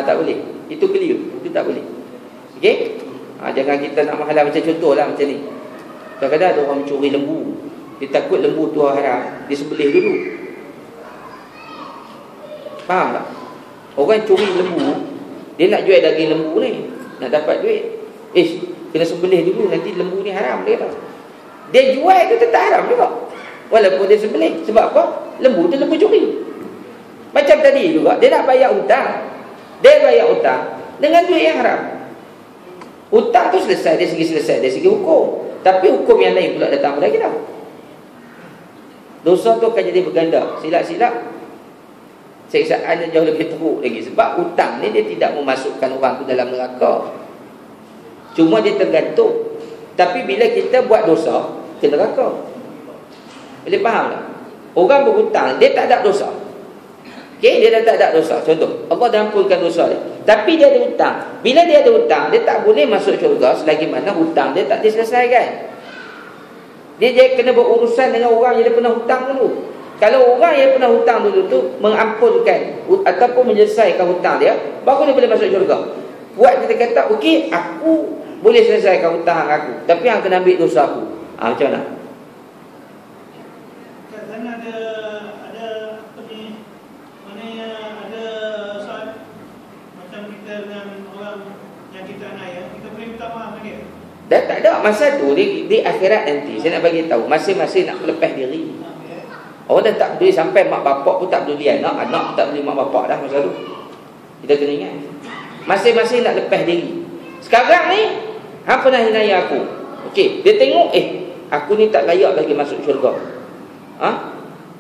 Tak boleh. Itu clear. Itu tak boleh. Okey? Jangan kita nak menghalang. Macam contoh lah macam ni. Kadang-kadang ada orang mencuri lembu. Dia takut lembu tu haram, dia sembelih dulu. Faham tak? Orang curi lembu, dia nak jual daging lembu ni, nak dapat duit. Kena sembelih dulu, nanti lembu ni haram, dia kata. Dia jual tu tetap haram juga, walaupun dia sembelih. Sebab apa? Lembu tu lembu curi. Macam tadi juga, dia nak bayar hutang. Dia bayar hutang dengan duit yang haram. Hutang tu selesai, dari segi hukum. Tapi hukum yang lain pula datang pada kita. Dosa tu akan jadi berganda. Silap-silap siksaannya jauh lebih teruk lagi. Sebab hutang ni dia tidak memasukkan orang tu dalam neraka, cuma dia tergantung. Tapi bila kita buat dosa ke neraka, boleh faham tak? Orang berhutang, dia tak ada dosa. Dia dah tak ada dosa. Contoh, Allah dah ampunkan dosa dia, tapi dia ada hutang. Bila dia ada hutang, dia tak boleh masuk syurga selagi mana hutang dia tak diselesaikan. Dia kena berurusan dengan orang yang dia pernah hutang dulu. Kalau orang yang pernah hutang dulu tu mengampunkan ataupun menyelesaikan hutang dia, baru dia boleh masuk syurga. Buat kita kata, okey, aku boleh selesaikan hutang aku, tapi hang kena ambil dosa aku. Macam mana? Kat sana ada apa ni, maknanya ada soal macam kita dengan orang yang kita anaya, kita boleh minta maaf dengan dia. Dah tak ada masa tu di akhirat nanti. Saya nak bagi tahu, masing-masing nak lepas diri. Orang dah tak peduli, sampai mak bapak pun tak peduli anak pun tak peduli mak bapak dah masa tu. Kita kena ingat, masing-masing nak lepas diri. Sekarang ni hang pernah hinaya aku. Okey, dia tengok aku ni tak layak lagi masuk syurga.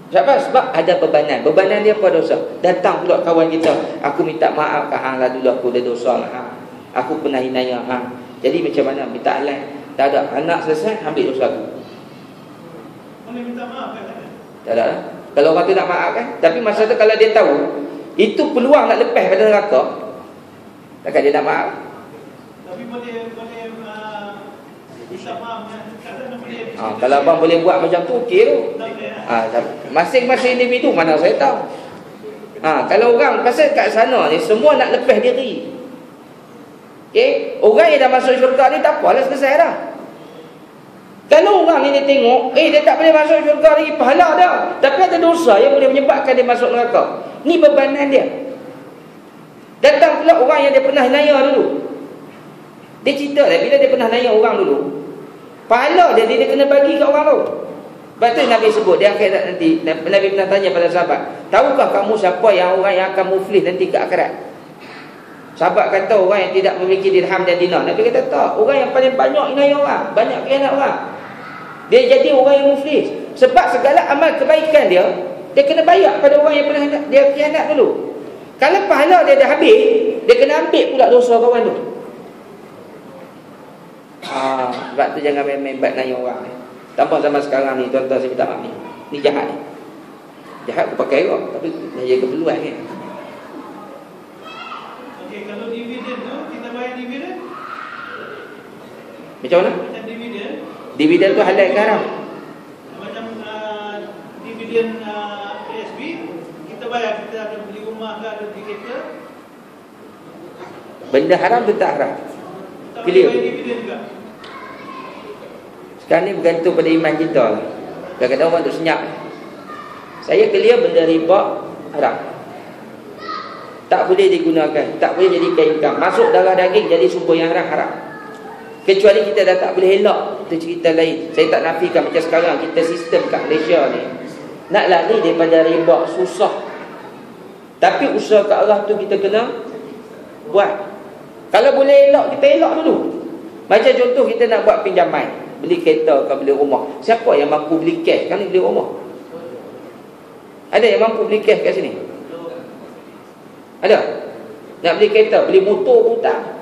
Sebab ada bebanan dia apa dosa. Datang pula kawan kita, aku minta maaf kat hang lah, dulu aku ada dosa lah hang. Aku pernah hinaya hang. Jadi macam mana minta alai? Tak ada, anak selesai ambil dosa aku. Boleh minta maaf kat sana. Tak ada lah. Kalau orang tu nak maafkan, tapi masa tu kalau dia tahu itu peluang nak lepas pada neraka, takkan dia nak maaf. Tapi boleh minta maaf kat sana boleh. Kalau abang boleh buat macam tu, okey tu. Masing-masing individu mana saya tahu. Kalau orang pasal kat sana ni semua nak lepas diri. Okey, orang yang dah masuk syurga ni tak apalah, selesai dah. Kalau orang ni dia tengok, dia tak boleh masuk syurga lagi, pahala dah, tapi ada dosa yang boleh menyebabkan dia masuk neraka. Ni bebanan dia. Datang pula orang yang dia pernah naya dulu. Dia cerita lah, bila dia pernah naya orang dulu, pahala dia kena bagi kat orang tu. Sebab tu Nabi sebut, di akhirat nanti, Nabi pernah tanya pada sahabat, tahukah kamu siapa orang yang akan muflis nanti ke akhirat? Sahabat kata orang yang tidak memiliki dirham dan dinar. Nabi kata tak, orang yang paling banyak inaya orang, banyak khianat orang, dia jadi orang yang muflis. Sebab segala amal kebaikan dia kena bayar pada orang yang pernah dia khianat dulu. Kalau pahala dia dah habis, dia kena ambil pula dosa kawan tu. Sebab tu jangan main-main bab naya orang ni. Tambah zaman sekarang ni, tuan-tuan saya minta maaf ni. Ni jahat ni. Jahat aku pakai kau, tapi dia keperluan kan. Okey, kalau dividen tu kita bayar dividen. Macam mana? Macam dividen. Dividen tu halal ke haram? Macam dividen PSB, kita bayar, kita ada beli rumah ke, ada beli kereta. Benda haram tu tak haram. Tak Clear. boleh bayar dividen juga. Sekarang ni bergantung pada iman kita lah. Kadang-kadang orang tu senyap. Saya clear benda riba haram. Tak boleh digunakan, tak boleh jadikan income. Masuk darah daging jadi sumber yang haram. Kecuali kita dah tak boleh elak, itu cerita lain. Saya tak nafikan macam sekarang kita sistem kat Malaysia ni, nak lari daripada riba susah. Tapi usaha ke arah tu kita kena buat. Kalau boleh elak, kita elak dulu. Macam contoh kita nak buat pinjaman, beli kereta ke beli rumah. Siapa yang mampu beli cash kan beli rumah? Ada yang mampu beli cash kat sini? Ada? Nak beli kereta, beli motor pun hutang.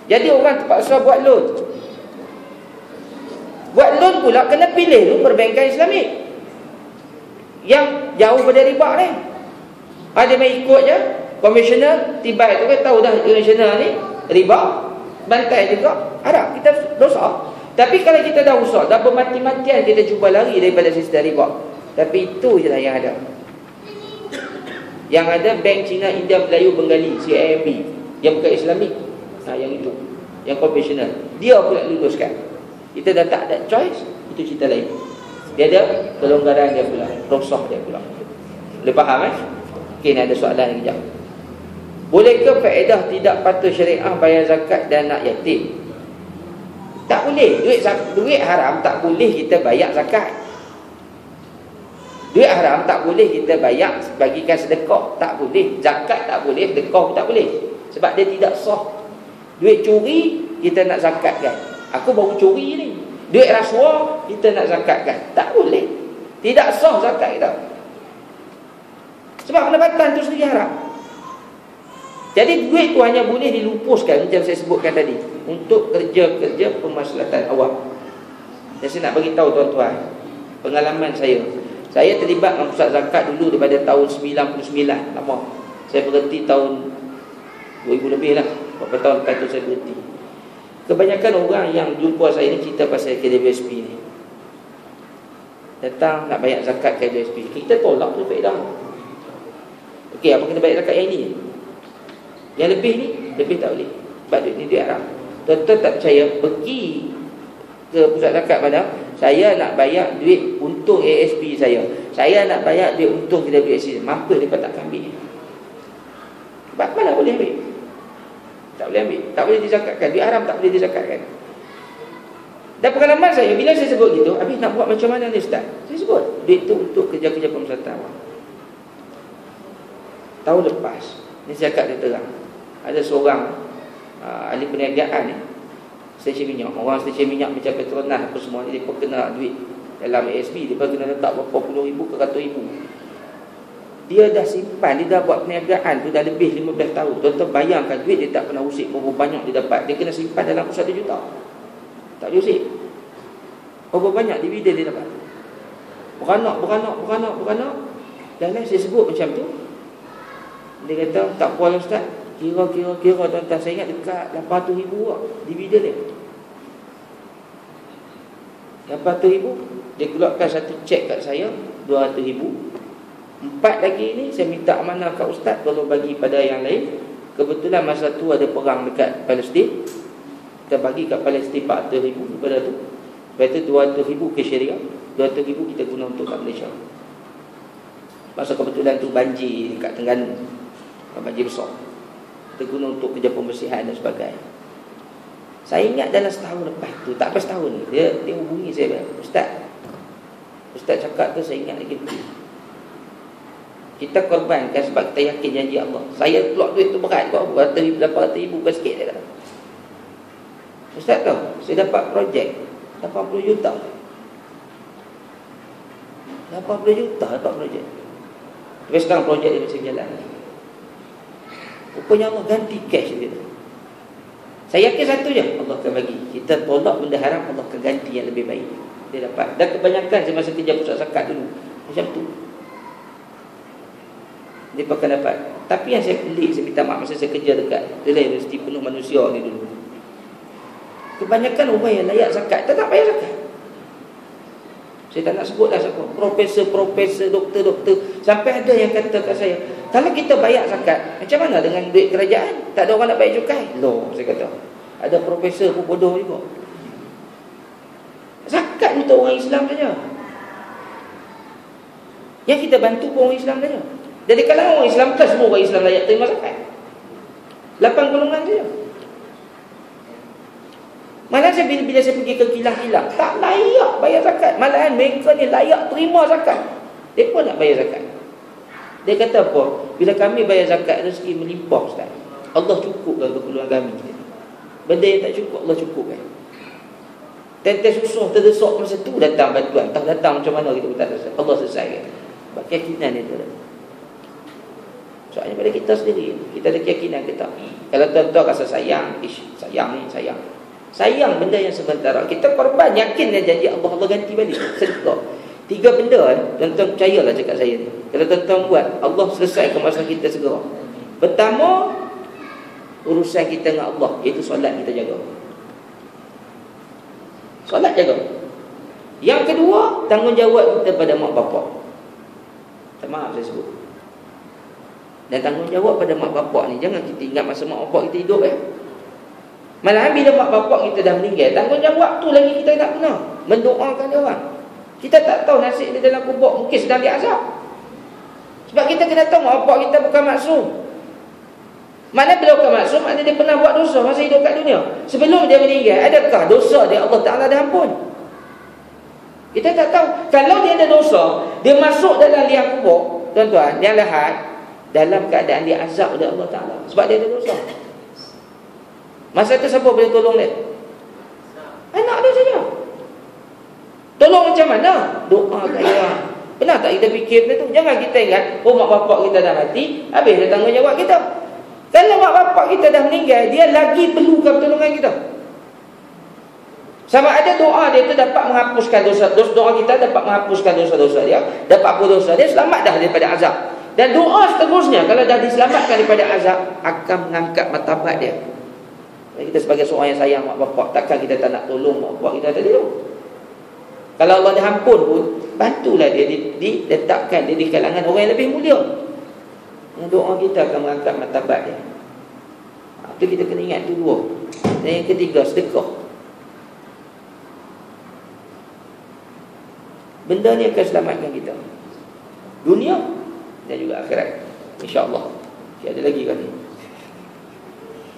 Jadi orang terpaksa buat loan. Buat loan pula kena pilih dulu perbankan Islamik yang jauh pada riba ni. Ada yang ikut je konvensional, tiba itu kan tahu dah konvensional ni riba, bantai juga haram, kita dosa. Tapi kalau kita dah usaha, dah bermati-matian kita cuba lari daripada sistem riba, tapi itu je lah yang ada. Yang ada bank Cina, India, Melayu, Bengali, CIMB, yang bukan Islamik. Yang itu, yang konvensional, dia pula luluskan. Kita dah tak ada choice, itu cerita lain. Dia ada kelonggaran dia pula, rosah dia pula. Boleh faham Okey, ni ada soalan kejap. Bolehkah faedah tidak patuh syariah bayar zakat dan anak yatim? Tak boleh. Duit haram tak boleh kita bayar zakat. Duit haram tak boleh kita bayar bagikan sedekah, tak boleh. Zakat tak boleh, sedekah pun tak boleh. Sebab dia tidak sah. Duit curi kita nak zakatkan. Aku baru curi ni. Duit rasuah kita nak zakatkan. Tak boleh. Tidak sah zakat kita. Sebab pendapatan tu sendiri haram. Jadi duit tu hanya boleh dilupuskan macam saya sebutkan tadi, untuk kerja-kerja pemaslahatan awam. Dan saya nak bagi tahu tuan-tuan, pengalaman saya. Saya terlibat dengan pusat zakat dulu daripada tahun 99, lama. Saya berhenti tahun 2000 lebih lah. Berapa tahun lepas tu saya berhenti. Kebanyakan orang yang jumpa saya ni cerita pasal KWSP ni. Datang nak bayar zakat KWSP, kita tolak tu faedah. Okey, apa kena bayar zakat yang ini? Yang lebih ni, lebih tak boleh. Sebab duit ni duit haram. Tuan-tuan tak percaya, pergi ke pusat zakat mana, saya nak bayar duit untung ASP saya nak bayar duit untung KWSC, mampu mereka tak ambil. Sebab mana boleh ambil? Tak boleh ambil, tak boleh dizakatkan. Duit haram tak boleh dizakatkan. Dan pengalaman saya, bila saya sebut gitu, habis nak buat macam mana ni Ustaz? Saya sebut, duit tu untuk kerja-kerja pemerintah awam. Tahun lepas, ni saya cakap dia terang, ada seorang ahli perniagaan ni, stesen minyak. Orang stesen minyak macam Petronas apa semua ni, dia kena duit dalam ASB, dia kena letak berapa puluh ribu ke ratus ribu. Dia dah simpan, dia dah buat perniagaan tu dah lebih 15 tahun. Tuan-tuan bayangkan, duit dia tak pernah usik, berapa banyak dia dapat. Dia kena simpan dalam 1 juta, tak boleh usik. Berapa banyak dividen dia dapat, beranak. Dan saya sebut macam tu, dia kata tak puas Ustaz, kira tuan-tuan, saya ingat dekat 800 ribu dividen dia. 800 ribu, dia keluarkan satu cek kat saya 200 ribu. 4 lagi ni saya minta amanah kat Ustaz, tolong bagi pada yang lain. Kebetulan masa tu ada perang dekat Palestin, kita bagi kat Palestin 400 ribu daripada tu. Lepas tu 200 ribu ke Syria, 200 ribu kita guna untuk kat Malaysia. Masa kebetulan tu banjir dekat Terengganu, banjir besar, kita guna untuk kerja pembersihan dan sebagainya. Saya ingat dalam setahun lepas tu, tak apa setahun ni, dia hubungi saya, Ustaz cakap tu saya ingat lagi betul. Kita korbankan sebab kita yakin janji Allah. Saya keluar duit tu berat, berapa ratus ribu ke sikit dia kata. Ustaz tahu, saya dapat projek 80 juta. 80 juta dapat projek. Tapi sekarang projek dia masih berjalan. Rupanya Allah ganti cash dia. Saya yakin satu je, Allah akan bagi. Kita tolak benda haram, Allah akan ganti yang lebih baik. Dia dapat. Dan kebanyakan saya masa kerja pusat zakat dulu macam tu, dia akan dapat. Tapi yang saya pelik, saya minta maaf, masa saya kerja dekat universiti penuh manusia ni dulu, kebanyakan orang yang layak zakat tak bayar zakat. Saya tak nak sebut dah siapa, profesor, doktor. Sampai ada yang kata kat saya, kalau kita bayar zakat, macam mana dengan duit kerajaan? Tak ada orang nak bayar cukai. Loh, saya kata, ada profesor pun bodoh juga. Zakat untuk orang Islam saja. Yang kita bantu pun orang Islam saja. Jadi kalau orang Islam, tak semua orang Islam layak terima zakat. 8 golongan saja. Malah saya bila saya pergi ke kilang-kilang, tak layak bayar zakat. Malahan mereka ni layak terima zakat, dia pun nak bayar zakat. Dia kata apa? Bila kami bayar zakat, rezeki melimpah Ustaz. Allah cukupkan keperluan kami. Benda yang tak cukup, Allah cukupkan. Tentang susah, terdesak masa tu datang bantuan. Tak datang macam mana kita tak selesai. Allah selesaikan. Sebab keyakinan itu. Soalnya pada kita sendiri, kita ada keyakinan kita. Kalau tuan-tuan rasa sayang, sayang ni, sayang benda yang sementara, kita korban, yakin dan janji Allah, Allah ganti balik. Sedekah. 3 benda, tuan-tuan percayalah cakap saya ni. Kalau tuan-tuan buat, Allah selesaikan masalah kita segera. Pertama, urusan kita dengan Allah, iaitu solat kita jaga. Solat jaga. Yang kedua, tanggungjawab kita pada mak bapak. Maaf saya sebut. Dan tanggungjawab pada mak bapak ni, jangan kita ingat masa mak bapak kita hidup Malahan bila mak bapak kita dah meninggal, tanggungjawab tu lagi kita nak guna, mendoakan dia orang. Kita tak tahu nasib dia dalam kubur, mungkin sedang diazab. Sebab kita kena tahu mak bapak kita bukan maksum. Mana bila bukan maksum, maknanya dia pernah buat dosa masa hidup kat dunia. Sebelum dia meninggal, adakah dosa dia Allah Ta'ala dah ampun? Kita tak tahu. Kalau dia ada dosa, dia masuk dalam liang kubur, tuan-tuan, liang lahat, dalam keadaan dia azab oleh Allah Ta'ala, sebab dia ada dosa. Masa tu siapa boleh tolong dia? Anak dia saja. Tolong macam mana? Doa kaya. Pernah tak kita fikir benda tu? Jangan kita ingat, oh mak bapak kita dah mati, habis dah tanggungjawab kita. Kalau mak bapak kita dah meninggal, dia lagi perlukan pertolongan kita. Sama ada doa dia tu dapat menghapuskan doa kita dapat menghapuskan dosa-dosa dia, dapat hapus dosa dia, selamat dah daripada azab. Dan doa seterusnya, kalau dah diselamatkan daripada azab, akan mengangkat martabat dia. Kita sebagai seorang yang sayang mak bapak, takkan kita tak nak tolong mak bapak kita tadi tu. Kalau Allah dah ampun pun, bantulah dia diletakkan dia di kalangan orang yang lebih mulia. Doa kita akan mengangkat martabat dia. Itu kita kena ingat tu dua. Dan yang ketiga, sedekah. Benda ni akan selamatkan kita dunia dan juga akhirat, insya-Allah. Ada lagi kan ni?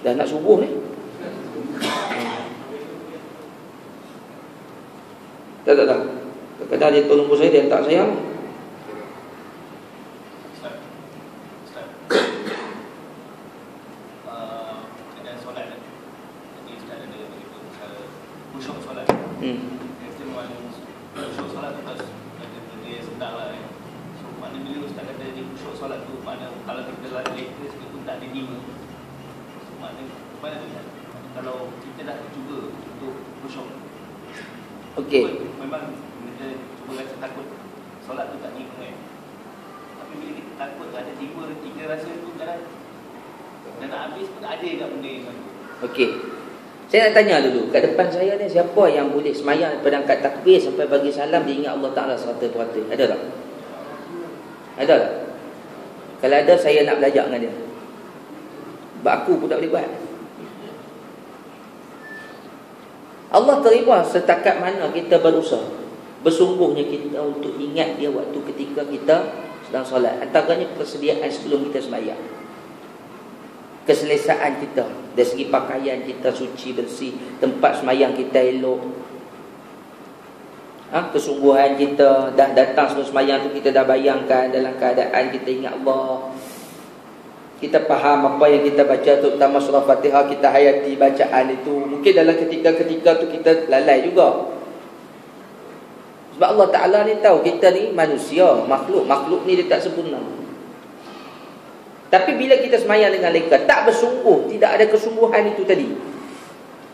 Dah nak subuh ni. Tak. Kadang-kadang dia tolong saya, dia tak sayang. Ada solat ni. Jadi Ustaz ada begitu khusyuk solat. Kita memang khusyuk solat tu pas ada benda yang sedang lah. So mana bila Ustaz kata dia khusyuk solat tu, mana kalau kita lalai kita pun tak ada nima. So mana tu kalau kita dah cuba untuk khusyuk. Okey. Memang kita cuba rasa takut solat tu tak nima kan. Tapi bila kita takut ada tiga rasa tu kadang dan nak habis pun ada kat benda yang Okey. Saya nak tanya dulu, kat depan saya ni siapa yang boleh semayang daripada angkat takbir sampai bagi salam dia ingat Allah Ta'ala 100%? Ada tak? Ada tak? Kalau ada, saya nak belajar dengan dia. Sebab aku pun tak boleh buat. Allah terima setakat mana kita berusaha, bersungguhnya kita untuk ingat dia waktu ketika kita sedang solat. Antaranya persediaan sebelum kita semayang, keselesaan kita dari segi pakaian kita suci bersih, tempat semayang kita elok, kesungguhan kita dah datang sebelum semayang tu, kita dah bayangkan dalam keadaan kita ingat Allah, kita faham apa yang kita baca, terutama surah Fatihah, kita hayati bacaan itu. Mungkin dalam ketika-ketika tu kita lalai juga, sebab Allah Ta'ala ni tahu kita ni manusia, makhluk ni dia tak sempurna. Tapi bila kita semayang dengan leka, tak bersungguh, tidak ada kesungguhan itu tadi,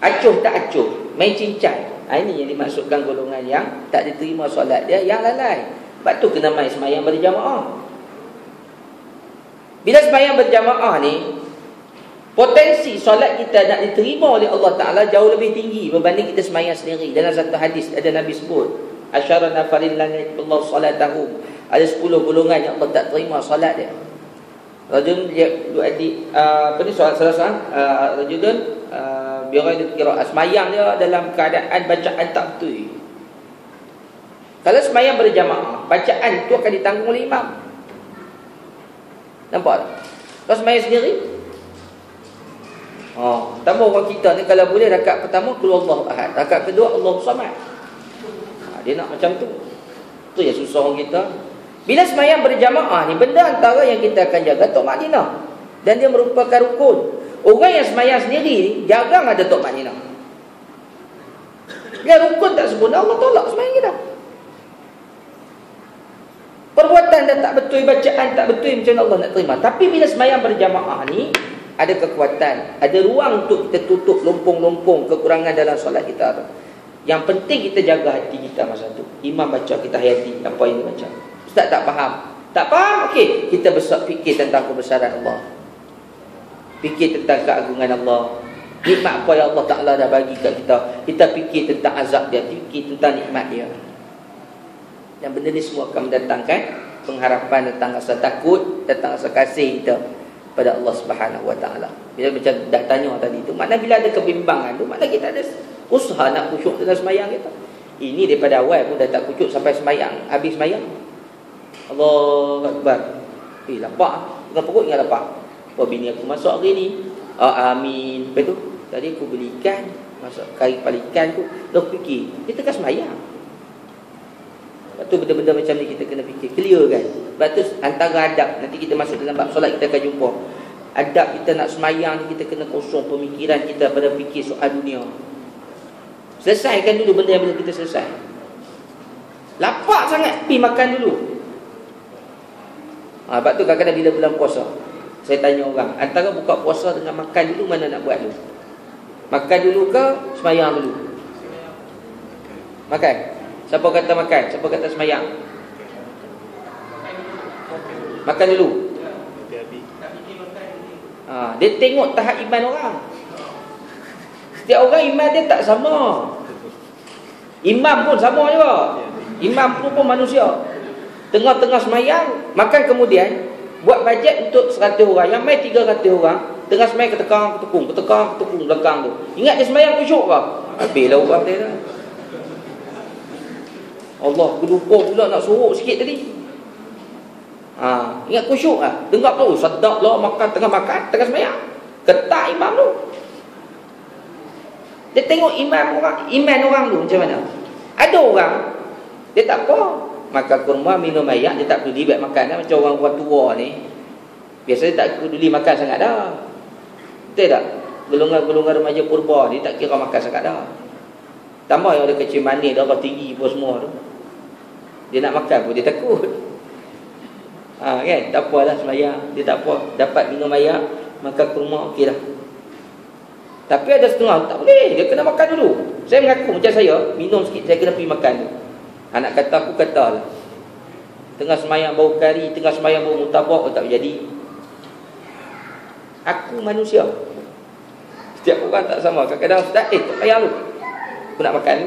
acuh tak acuh, main cincai, ini yang dimaksudkan golongan yang tak diterima solat dia, yang lalai. Sebab tu kena main semayang berjamaah. Bila semayang berjamaah ni, potensi solat kita nak diterima oleh Allah Ta'ala jauh lebih tinggi berbanding kita semayang sendiri. Dalam satu hadis ada Nabi sebut, asyara nafarin lan yaqballahu salatahum, ada 10 golongan yang Allah tak terima solat dia. Rajul soal rajulun bighayri qiraat, semayang dia dalam keadaan bacaan tak betul. Kalau semayang berjamaah, bacaan tu akan ditanggung oleh imam. Nampak tak? Kalau semayang sendiri, tambah orang kita ni kalau boleh rakaat pertama qul huwallahu ahad, rakaat kedua Allahu samad. Dia nak macam tu. Tu yang susah orang kita. Bila semayang berjamaah ni, benda antara yang kita akan jaga tok makninah, dan dia merupakan rukun. Orang yang semayang sendiri ni jarang ada tok makninah. Bila rukun tak sempurna, Allah tolak semayang kita. Perbuatan dah tak betul, bacaan tak betul, macam mana Allah nak terima? Tapi bila semayang berjamaah ni, ada kekuatan, ada ruang untuk kita tutup lompong-lompong kekurangan dalam solat kita. Yang penting kita jaga hati kita masa tu. Imam baca, kita hayati apa yang dia baca. Ustaz tak faham. Tak faham? Okey, kita fikir tentang kebesaran Allah, fikir tentang keagungan Allah, nikmat apa yang Allah Ta'ala dah bagi kat kita. Kita fikir tentang azab dia, fikir tentang nikmat dia. Dan benda ni semua akan mendatangkan pengharapan, tentang rasa takut, tentang rasa kasih kita pada Allah Subhanahu Wa Ta'ala. Bila macam dah tanya tadi tu, makna bila ada kebimbangan tu, makna kita ada usaha nak khusyuk dalam semayang kita. Ini daripada awal pun dah tak khusyuk sampai semayang, habis semayang Allahu Akbar, lapar, bukan perut ingat lapar. Bini aku masuk hari ni, amin. Lepas tu tadi aku belikan, masuk kari palikan tu, dah fikir kita kan semayang. Lepas tu benda-benda macam ni kita kena fikir, clear kan. Lepas tu antara adab, nanti kita masuk dalam bab solat kita akan jumpa. Adab kita nak semayang ni, kita kena kosong pemikiran kita pada fikir soal dunia. Selesaikan dulu benda yang boleh kita selesai. Lapar sangat, pergi makan dulu. Sebab tu kadang-kadang bila bulan puasa, saya tanya orang, antara buka puasa dengan makan dulu, mana nak buat dulu? Makan dulu ke semayang dulu? Makan. Siapa kata makan? Siapa kata semayang? Makan dulu. Dia tengok tahap iman orang. Setiap orang iman dia tak sama. Imam pun sama juga. Imam pun manusia. Tengah-tengah semayang, makan kemudian buat bajet untuk 100 orang. Yang main 300 orang, Tengah semayang ketekang belakang tu. Ingat dia semayang khusyuk ke? Habislah ubah dia dah. Allah, lupa pula nak suruh sikit tadi. Ingat khusyuk lah. Dengar tu, sedap lah makan, tengah semayang. Ketak imam tu. Dia tengok iman orang tu macam mana. Ada orang, dia tak apa. Makan kurma, minum air, dia tak peduli baik makan dah. Macam orang tua ni, biasanya tak peduli makan sangat dah. Betul tak? Golongan-golongan remaja purba ni tak kira makan sangat dah. Tambah yang ada kecil manis, darah tinggi pun semua tu. Dia nak makan pun dia takut. Kan? Tak apalah semayang. Dia tak apa. Dapat minum air, makan kurma, okey dah. Tapi ada setengah tak boleh. Dia kena makan dulu. Saya mengaku macam saya, minum sikit, saya kena pergi makan dulu. Anak kata aku katalah. Tengah semayang bau kari, tengah semayang bau mutabak, tak jadi. Aku manusia. Setiap orang tak sama. Kadang-kadang ustaz, tak payah lu. Aku nak makan ni.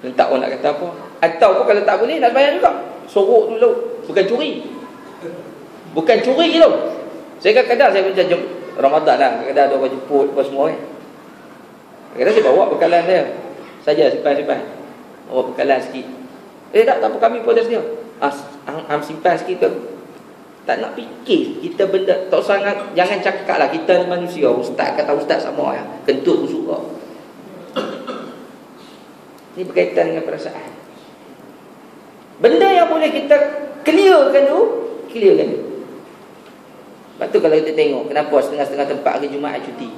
Dan tak orang nak kata apa. Atau pun kalau tak boleh, nak semayang juga. Sorok dulu. Bukan curi. Bukan curi tu. Saya kadang-kadang saya macam Ramadan lah. Kadang-kadang ada orang jemput apa semua kan. Kadang-kadang saya bawa bekalan dia. Saja simpan-simpan. Bawa bekalan sikit. Tak apa kami pun ada sedia. Simpan sikit ke. Tak nak fikir kita benda tak sangat. Jangan cakap lah kita ni manusia. Ustaz kata ustaz sama ya. Kentut pun suka. Ini berkaitan dengan perasaan. Benda yang boleh kita clearkan tu, clearkan tu. Lepas tu kalau kita tengok kenapa setengah-setengah tempat hari Jumaat cuti.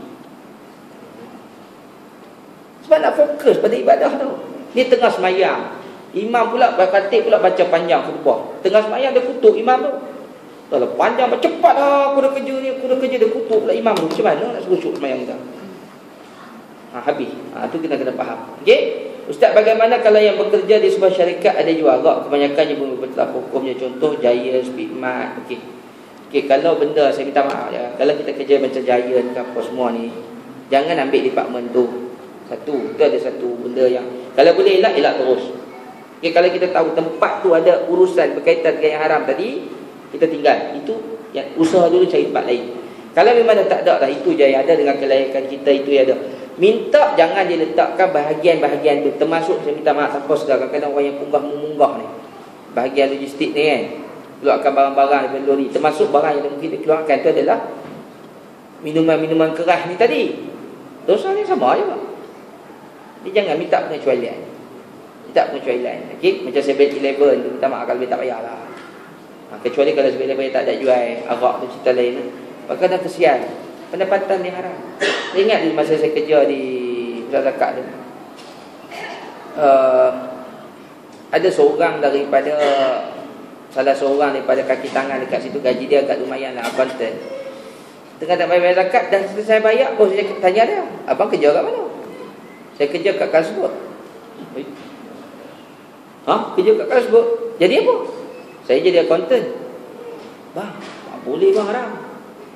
Sebab nak fokus pada ibadah tu. Dia tengah semayang, imam pula berkatib pula baca panjang khutbah. Tengah semayang dia kutuk imam tu. Kalau panjang cepat lah, aku dah kerja dia kutuk pula imam tu. Macam mana nak suruh semayang kita? Habis. Tu kita kena faham. Okey? Ustaz, bagaimana kalau yang bekerja di sebuah syarikat ada juara, kebanyakannya bumi bertelah hukumnya, contoh Giant, Speedmart. Okey, kalau benda saya minta maaf ya. Kalau kita kerja macam Giant ke apa semua ni, jangan ambil department tu. Itu ada satu benda yang kalau boleh elak terus. Okay, kalau kita tahu tempat tu ada urusan berkaitan dengan yang haram tadi, kita tinggal. Itu yang usaha dulu cari tempat lain. Kalau memang tak ada dah, itu je yang ada dengan kelayakan kita, itu yang ada. Minta jangan dia letakkan bahagian-bahagian tu. Termasuk saya minta maaf siapa sedar, kadang-kadang orang yang munggah ni, bahagian logistik ni kan, keluarkan barang-barang daripada lori. Termasuk barang yang mungkin dikeluarkan tu adalah minuman-minuman keras ni tadi. Dosa ni sama je Pak. Dia jangan minta pengecualian. Okey, macam 7-Eleven tu, minta maaf kalau dia tak payahlah. Kecuali kalau 7-Eleven tak ada jual arak tu cerita lain. Maka dah kesian. Pendapatan dia haram. Saya ingat di masa saya kerja di Pusat Zakat tu, ada salah seorang daripada kaki tangan dekat situ, gaji dia agak lumayan lah, accountant. Tengah tak bayar zakat, dah selesai bayar, bos saya tanya dia, abang kerja kat mana? Saya kerja kat Kasbut. Kerja kat Kasbut. Jadi apa? Saya jadi accountant. Bang, tak boleh bang, haram.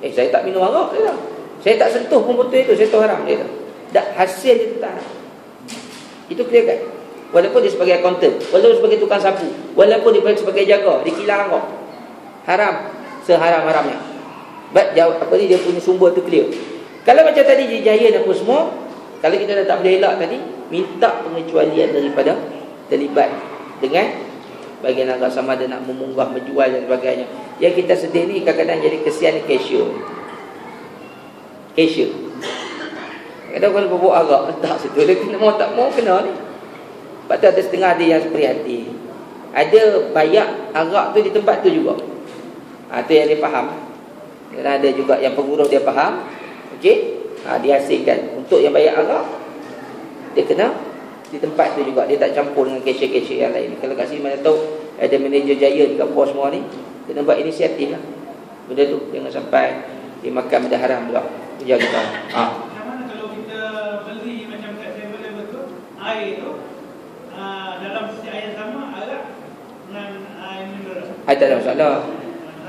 Saya tak minum arak dia dah. Saya tak sentuh pun botol itu, saya tahu haram dia dah. Hasil dia tak haram. Itu clear kan? Walaupun dia sebagai accountant, walaupun sebagai tukang sapu, walaupun dia sebagai jaga di kilang arak, haram seharam-haramnya. Dia punya sumber tu clear. Kalau macam tadi di Jaya dan apa semua, kalau kita dah tak boleh elak tadi, minta pengecualian daripada terlibat dengan bagian agak sama ada nak memunggah, menjual dan sebagainya. Yang kita sedih ni kadang-kadang jadi kesian cashier. Kadang kalau bawa arak letak situ, dia kena mau tak mau kena ni. Lepas tu ada setengah dia yang seprihatin. Ada bayar arak tu di tempat tu juga. Tu yang dia faham. Dan ada juga yang pengurus dia faham. Okey? Dihasilkan untuk yang bayar arak, dia kena di tempat tu juga. Dia tak campur dengan cashier-cashier yang lain. Kalau kat sini mana tahu ada manager Giant kat bawah semua ni, kena buat inisiatif lah benda tu. Jangan sampai dia makan benda haram pula. Kerja kita. Macam mana kalau kita beli macam kat 7-Eleven tu, air tu dalam setiap air sama, arak dengan air mineral. Tak ada masalah.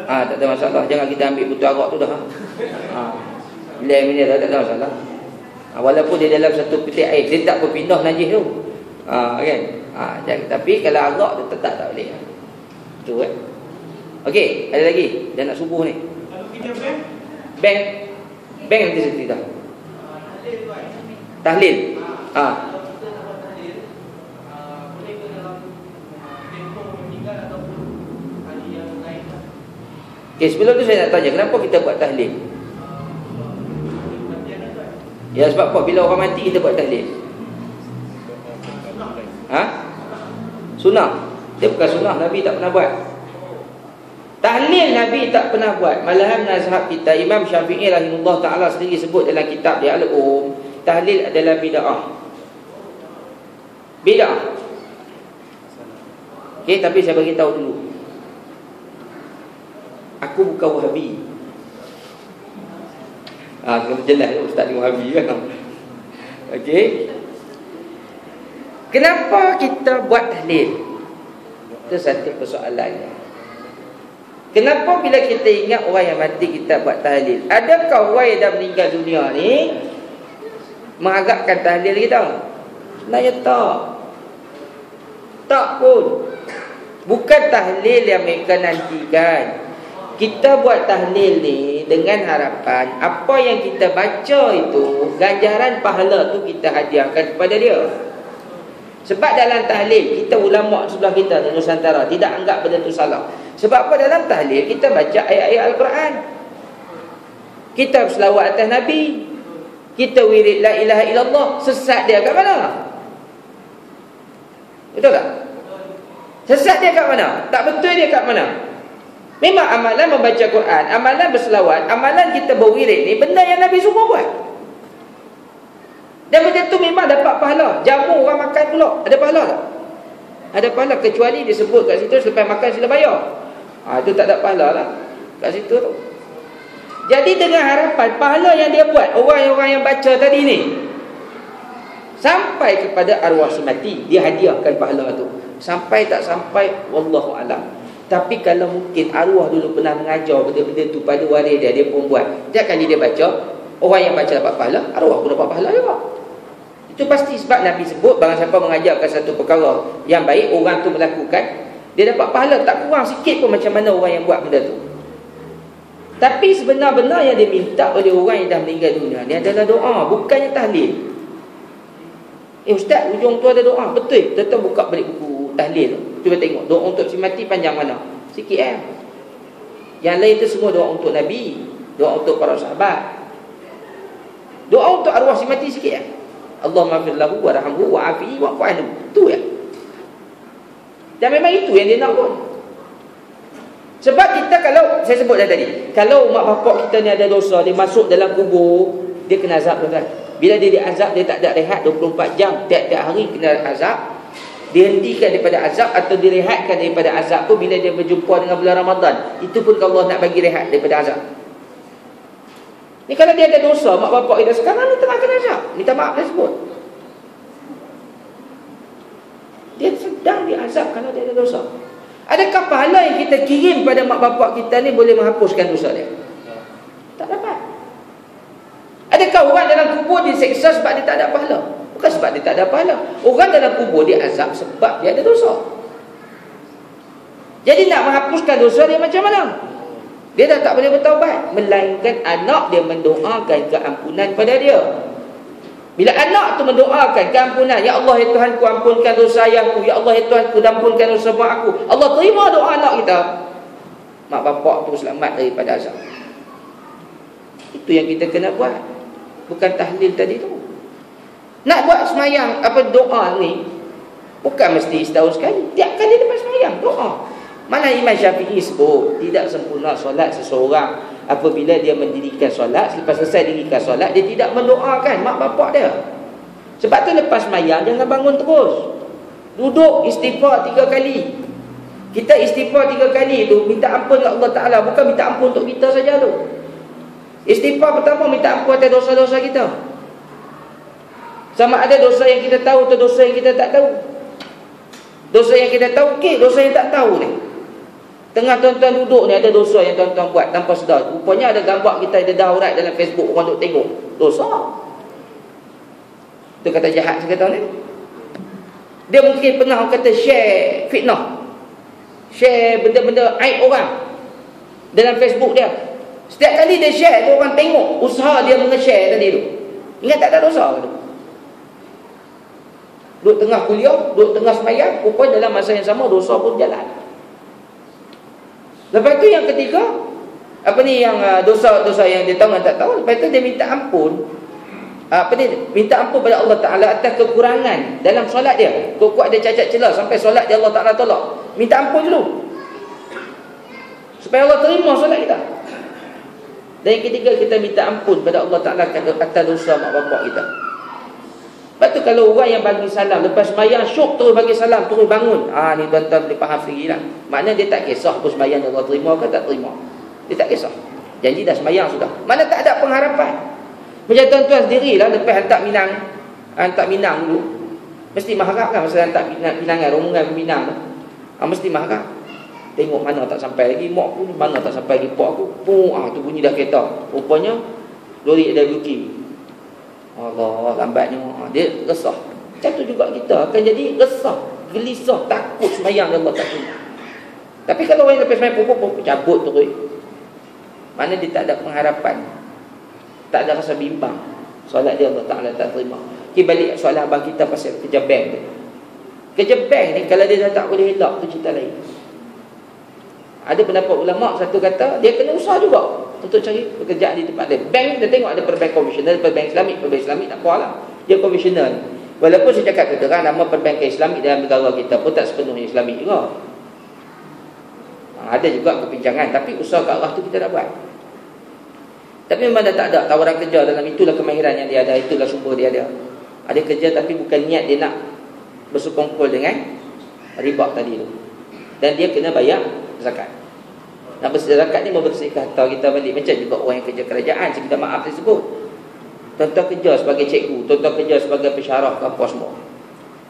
Tak ada masalah. Jangan kita ambil botol arak tu dah. Bila mineral tak ada masalah. Walaupun dia dalam satu peti air, dia tak berpindah najis tu. Kan? Tapi kalau arak tu tetap tak boleh. Itu kan. Okey, ada lagi. Dah nak subuh ni. Kalau kita bank, Bank nanti saya cerita. Tahlil. Okay, sebelum tu saya nak tanya, kenapa kita buat tahlil? Ya, sebab apa? Bila orang mati kita buat tahlil. Sunnah. Dia bukan sunnah, Nabi tak pernah buat. Tahlil Nabi tak pernah buat. Malahan mazhab kita, Imam Syafi'i rahimahullah ta'ala sendiri sebut dalam kitab dia Al-Um, tahlil adalah bid'ah. Bid'ah. Okay, tapi saya bagi tahu dulu, aku bukan Wahabi. Kena jelas Ustaz ni Wahabi kan. Okey. Kenapa kita buat tahlil? Itu satu persoalannya. Kenapa bila kita ingat orang yang mati kita buat tahlil? Adakah orang yang dah meninggal dunia ni mengharapkan tahlil kita? Sebenarnya tak. Tak pun. Bukan tahlil yang mereka nantikan. Kita buat tahlil ni dengan harapan apa yang kita baca itu, ganjaran pahala tu kita hadiahkan kepada dia. Sebab dalam tahlil, kita ulama sebelah kita di Nusantara tidak anggap benda tu salah. Sebab apa? Dalam tahlil kita baca ayat-ayat Al-Quran, kita selawat atas Nabi, kita wirid la ilaha illallah. Sesat dia kat mana? Betul tak? Sesat dia kat mana? Tak betul dia kat mana? Memang amalan membaca Quran, amalan berselawat, amalan kita berwirid ni benda yang Nabi suruh buat. Dan benda tu memang dapat pahala. Jamu orang makan pula, ada pahala tak? Ada pahala, kecuali dia sebut kat situ selepas makan sila bayar. Itu tak ada pahala lah kat situ tu. Jadi dengan harapan pahala yang dia buat, orang-orang yang baca tadi ni, sampai kepada arwah si mati, dia hadiahkan pahala tu. Sampai tak sampai, wallahu alam. Tapi kalau mungkin arwah dulu pernah mengajar benda-benda tu pada waris dia, dia pun buat. Setiap kali dia baca, orang yang baca dapat pahala, arwah pun dapat pahala juga. Itu pasti, sebab Nabi sebut barang siapa mengajarkan satu perkara yang baik, orang tu melakukan, dia dapat pahala tak kurang sikit pun macam mana orang yang buat benda tu. Tapi sebenar-benar yang diminta oleh orang yang dah meninggal dunia ni adalah doa, bukannya tahlil. Ustaz, ujung tu ada doa. Betul. Kita buka balik buku tahlil, cuba tengok doa untuk si mati panjang mana. Sikit Yang lain tu semua doa untuk Nabi, doa untuk para sahabat. Doa untuk arwah si mati sikit Allahumma fir lahu warhamhu wa'afihi wa'fu anhu. Tu Dan memang itu yang dia nak pun. Sebab kita, kalau saya sebut dah tadi, kalau mak bapak kita ni ada dosa, dia masuk dalam kubur, dia kena azab tuan-tuan. Bila dia diazab, dia tak ada rehat 24 jam, tiap-tiap hari kena azab. Dihentikan daripada azab atau direhatkan daripada azab tu bila dia berjumpa dengan bulan Ramadan. Itu pun Allah nak bagi rehat daripada azab. Ni kalau dia ada dosa, mak bapak kita sekarang ni tengah kena azab, minta maaf dia sebut. Dia sedang diazab kalau dia ada dosa. Adakah pahala yang kita kirim pada mak bapak kita ni boleh menghapuskan dosa dia? Tak dapat. Adakah orang dalam kubur diseksa sebab dia tak ada pahala? Bukan sebab dia tak ada pahala. Orang dalam kubur dia azab sebab dia ada dosa. Jadi nak menghapuskan dosa dia macam mana? Dia dah tak boleh bertaubat, melainkan anak dia mendoakan keampunan pada dia. Bila anak tu mendoakan keampunan, ya Allah ya Tuhanku, ampunkan dosa ayahku, ya Allah ya Tuhanku, ampunkan dosa mak aku, Allah terima doa anak kita, mak bapak tu selamat daripada azab. Itu yang kita kena buat, bukan tahlil tadi tu. Nak buat semayang doa ni bukan mesti setahun sekali, tiap kali lepas semayang doa. Mana Imam Syafi'i sebut tidak sempurna solat seseorang apabila dia mendirikan solat, selepas selesai dirikan solat dia tidak mendoakan mak bapak dia. Sebab tu lepas semayang jangan bangun terus, duduk istighfar 3 kali. Kita istighfar 3 kali tu minta ampun kepada Allah Ta'ala, bukan minta ampun untuk kita saja tu. Istighfar pertama minta ampun atas dosa-dosa kita, sama ada dosa yang kita tahu atau dosa yang kita tak tahu. Dosa yang kita tahu, okey. Dosa yang tak tahu ni, tengah tuan-tuan duduk ni, ada dosa yang tuan-tuan buat tanpa sedar. Rupanya ada gambar kita ada daurat dalam Facebook, orang duk tengok. Dosa. Itu kata jahat saya kata ni. Dia mungkin pernah orang kata share fitnah, share benda-benda aib orang dalam Facebook dia. Setiap kali dia share tu orang tengok usaha dia menge-share tadi tu. Ingat tak ada dosa ke tu? Duduk tengah kuliah, duduk tengah sembahyang, rupanya dalam masa yang sama dosa pun jalan. Lepas tu yang ketiga, dosa-dosa yang dia tahu dan tak tahu. Lepas tu dia minta ampun. Minta ampun pada Allah Ta'ala atas kekurangan dalam solat dia. Kok ada cacat celah sampai solat dia Allah Ta'ala tolak. Minta ampun dulu, supaya Allah terima solat kita. Dan yang ketiga, kita minta ampun pada Allah Ta'ala atas dosa mak bapak kita. Lepas tu kalau orang yang bagi salam lepas sembahyang syok terus bagi salam, terus bangun, ni tuan-tuan boleh faham sendiri lah. Maknanya dia tak kisah pun sembahyang Allah terima ke tak terima. Dia tak kisah, janji dah sembahyang sudah. Mana tak ada pengharapan. Macam tuan-tuan sendirilah lepas hantar Minang dulu, mesti mengharap kan masa hantar Pinangan, rombongan Minang tu, mesti mengharap. Tengok mana tak sampai lagi mak aku ni, mana tak sampai lagi pak aku. Tu bunyi dah kereta. Rupanya lori ada booking. Allah, lambatnya. Dia resah. Macam tu juga kita akan jadi resah, gelisah, takut sembahyang Allah tak terima. Tapi kalau orang lepas sembahyang pokok cabut terus, mana dia tak ada pengharapan, tak ada rasa bimbang, solat dia Allah Ta'ala tak terima. Kita balik soalan abang kita pasal kerja bank tu. Kerja bank ni kalau dia dah tak boleh elak tu cerita lain. Ada pendapat ulama, satu kata dia kena usaha juga untuk cari pekerjaan di tempat lain. Bank kita tengok ada perbank konvensional, perbank Islamik tak apalah, dia konvensional. Walaupun saya cakap terang, nama perbankan Islamik dalam negara kita pun tak sepenuhnya Islamik juga. Ada juga kepinjangan, tapi usaha ke arah tu kita dah buat. Tapi memang dah tak ada tawaran kerja dalam, itulah kemahiran yang dia ada, itulah sumber dia ada. Ada kerja tapi bukan niat dia nak bersekongkol dengan riba tadi tu. Dan dia kena bayar zakat. Nak bersih zakat ni membersihkan harta kita balik. Macam juga orang yang kerja kerajaan, saya minta maaf saya sebut. Tuan-tuan kerja sebagai cikgu, tuan-tuan kerja sebagai pensyarah ke apa semua.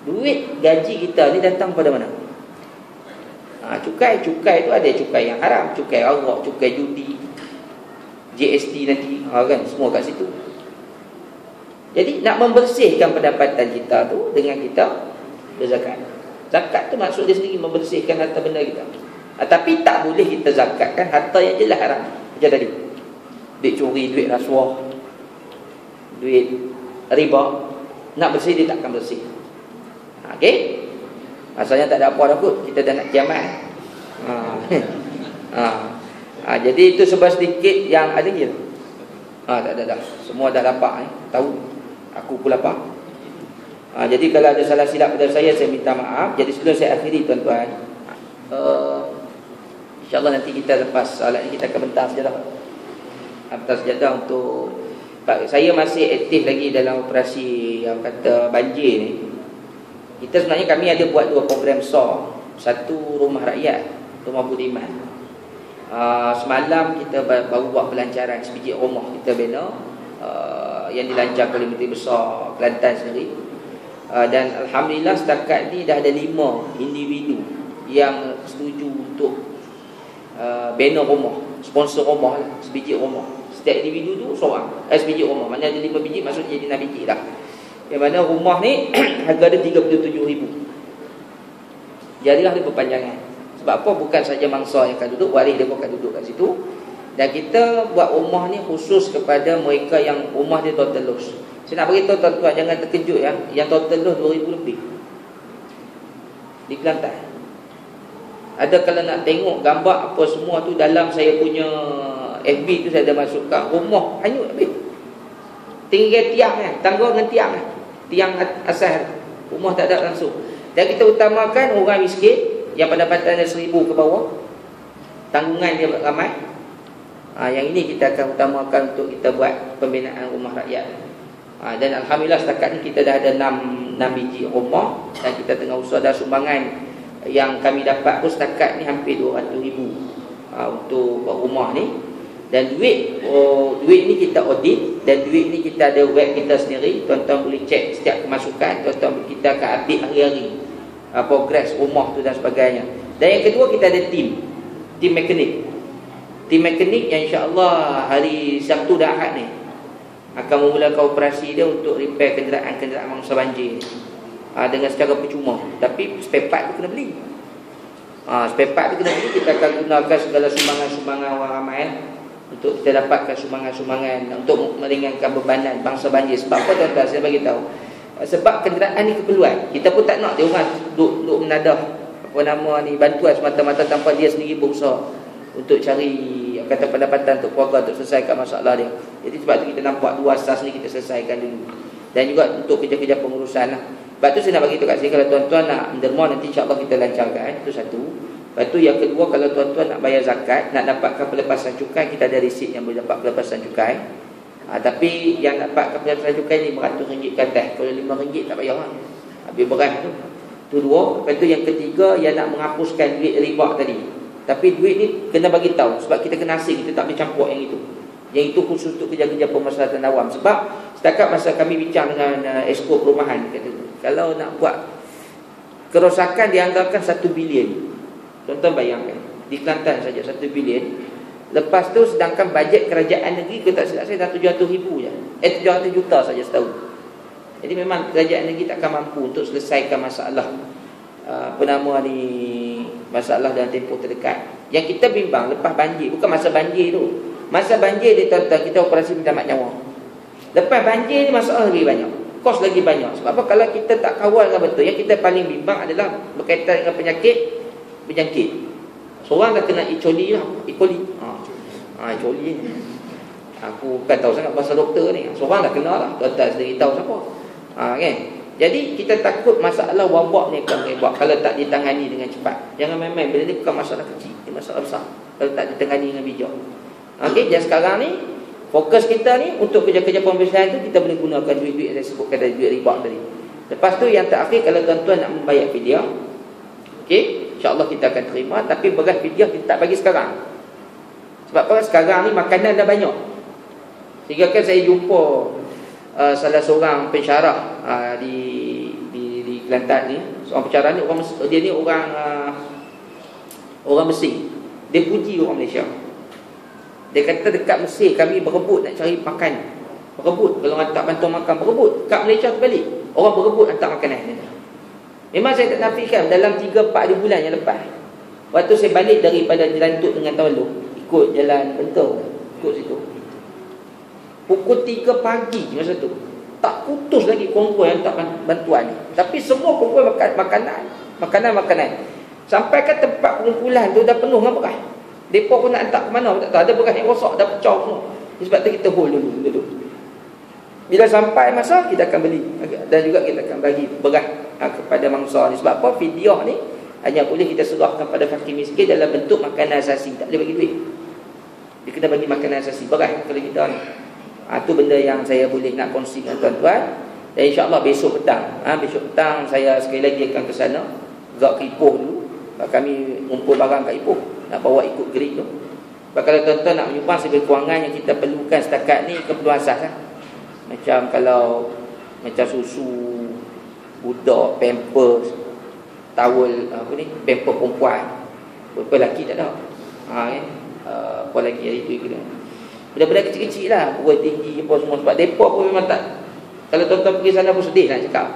Duit gaji kita ni datang pada mana? Cukai tu ada cukai yang haram, cukai arak, cukai judi, GST nanti, kan semua kat situ. Jadi nak membersihkan pendapatan kita tu dengan kita berzakat. Zakat tu maksud dia sendiri membersihkan harta benda kita. Tapi tak boleh kita zakatkan harta yang jelas haram. Macam tadi, duit curi, duit rasuah, duit riba. Nak bersih dia takkan bersih. Okey, asalnya tak ada apa dah kot, kita dah nak kiamat. Jadi itu sebab sedikit yang ada dia. Tak ada dah. Semua dah lapar tahu. Aku pun lapar. Jadi kalau ada salah silap pada saya minta maaf. Jadi sebelum saya akhiri tuan-tuan, InsyaAllah nanti kita lepas solat ni kita akan bentang sejadah untuk saya masih aktif lagi dalam operasi yang kata banjir ni. Kita sebenarnya kami ada buat 2 program besar. Satu rumah rakyat, rumah budiman. Semalam kita baru buat pelancaran sebiji rumah kita bina yang dilancarkan oleh Menteri Besar Kelantan sendiri. Dan Alhamdulillah setakat ni dah ada 5 individu yang setuju untuk bina rumah, sponsor rumah lah, sebiji rumah. Setiap individu tu seorang sebiji rumah. Mana ada 5 biji, maksudnya jadi 6 biji lah. Yang mana rumah ni harga dia 37,000. Jadilah dia berpanjangan. Sebab apa? Bukan saja mangsa yang akan duduk, waris dia pun akan duduk kat situ. Dan kita buat rumah ni khusus kepada mereka yang rumah dia total loss. Saya nak beritahu tuan-tuan, jangan terkejut ya, yang total loss 2,000 lebih di Kelantan. Ada kalau nak tengok gambar apa semua tu dalam saya punya FB tu, saya ada masukkan rumah hanyut habis. Tinggal tiang tangga dengan tiang asal, rumah tak ada langsung. Dan kita utamakan orang miskin yang pendapatan dia 1,000 ke bawah, tanggungan dia ramai. Yang ini kita akan utamakan untuk kita buat pembinaan rumah rakyat. Dan Alhamdulillah setakat ni kita dah ada 6 biji rumah. Dan kita tengah usaha, dah sumbangan yang kami dapat pun setakat ni hampir 200,000 untuk buat rumah ni. Dan duit ni kita audit, dan duit ni kita ada web kita sendiri. Tuan-tuan boleh cek setiap kemasukan. Tuan-tuan kita akan update hari-hari progres rumah tu dan sebagainya. Dan yang kedua, kita ada tim mekanik. Tim mekanik yang insya-Allah hari Sabtu dan Ahad ni akan memulakan operasi dia untuk repair kenderaan-kenderaan mangsa banjir ni. Dengan secara percuma. Tapi spare part tu kena beli. Spare part tu kena beli. Kita akan gunakan segala sumbangan-sumbangan orang ramai. untuk kita dapatkan sumbangan-sumbangan untuk meringankan bebanan bangsa banjir. Sebab apa tuan-tuan, saya bagi tahu. Sebab kenderaan ni keperluan. Kita pun tak nak dia orang duk menadah bantuan semata-mata tanpa dia sendiri berusaha untuk cari kata pendapatan untuk keluarga untuk selesaikan masalah dia. Jadi sebab tu kita nampak dua asas ni kita selesaikan dulu. Dan juga untuk kerja-kerja pengurusan lah. Sebab tu saya nak bagi tahu kat sini, kalau tuan-tuan nak menderma nanti insya-Allah kita lancarkan. Itu satu. Lepas tu yang kedua, kalau tuan-tuan nak bayar zakat, nak dapatkan pelepasan cukai, kita ada resit yang boleh dapat pelepasan cukai. Tapi yang dapatkan pelepasan cukai ni RM100 ke atas. Kalau RM5 tak payah lah. Habis beras tu. Itu dua. Lepas tu yang ketiga, yang nak menghapuskan duit riba tadi. Tapi duit ni kena bagi tahu, sebab kita kena asing, kita tak boleh campur yang itu. Yang itu khusus untuk kerja-kerja pemaslahatan awam. Sebab setakat masa kami bincang dengan esko perumahan, kata, kalau nak buat kerosakan dianggarkan 1 bilion. Tuan-tuan bayangkan, di Kelantan saja 1 bilion. Lepas tu sedangkan bajet kerajaan negeri, kita tak silap saya, dah 700,000 je. 700 juta saja setahun. Jadi memang kerajaan negeri takkan mampu untuk selesaikan masalah masalah dalam tempoh terdekat. Yang kita bimbang lepas banjir, bukan masa banjir tu. Masa banjir ni tuan-tuan, kita operasi mintamat nyawa. Lepas banjir ni masalah lagi banyak, kos lagi banyak. Sebab apa? Kalau kita tak kawal dengan betul, yang kita paling bimbang adalah berkaitan dengan penyakit berjangkit. Seorang dah kena E. coli lah. E. coli. E. coli ni. Aku bukan tahu sangat pasal doktor ni. Seorang dah kena lah. Tuan-tuan sendiri tahu siapa. Kan? Jadi kita takut masalah wabak ni akan merebak kalau tak ditangani dengan cepat. Jangan main-main. Benda ni bukan masalah kecil, ini masalah besar kalau tak ditangani dengan bijak. Okey, dan sekarang ni fokus kita ni untuk kerja-kerja pembersihan tu, kita boleh gunakan duit-duit yang saya sebutkan tadi, duit riba tadi. Lepas tu yang terakhir, kalau tuan-tuan nak membayar fidyah, okey, insya-Allah kita akan terima. Tapi beras fidyah kita tak bagi sekarang. Sebab apa? Sekarang ni makanan dah banyak. Sehingga kan saya jumpa salah seorang pensyarah di Kelantan ni. Seorang pensyarah ni, dia ni orang Mesir. Dia puji orang Malaysia. Dia kata dekat Mesir kami berebut nak cari makan. Berebut, kalau hantar bantuan makan berebut. Kat Malaysia terbalik, orang berebut hantar makanan. Memang saya tak nafikan dalam 3-4 bulan yang lepas, waktu saya balik daripada Jalan Tut dengan Tawaluh, ikut jalan Bentong, ikut situ, pukul 3 pagi masa tu, tak putus lagi konvoi yang hantar bantuan ni. Tapi semua konvoi makanan. Sampai ke tempat pengumpulan tu dah penuh dengan beras. Depa pun nak hantar ke mana tak tahu. Ada beras yang rosak, dah pecah semua. Sebab tu kita hold dulu. Bila sampai masa, kita akan beli. Dan juga kita akan bagi beras kepada mangsa ni. Sebab apa? Fidyah ni hanya boleh kita serahkan pada fakir miskin dalam bentuk makanan asasi. Tak boleh bagi duit. Dia kena bagi makanan asasi, beras kalau kita ni. Itu benda yang saya boleh nak kongsi dengan tuan-tuan. Dan insya-Allah besok petang, saya sekali lagi akan ke sana, gerak ke Ipoh dulu. Kami ngumpul barang kat Ipoh, nak bawa ikut gerik tu. Sebab kalau tuan-tuan nak menyumbang sebagai kewangan yang kita perlukan setakat ni, keperluan asas lah. Macam susu budak, pampers, towel, pampers perempuan. Perempuan lelaki tak ada. Apa lagi hari tu kena. Benda-benda kecil-kecil lah, buat tinggi apa semua. Sebab mereka pun memang tak, kalau tuan-tuan pergi sana pun sedih nak cakap.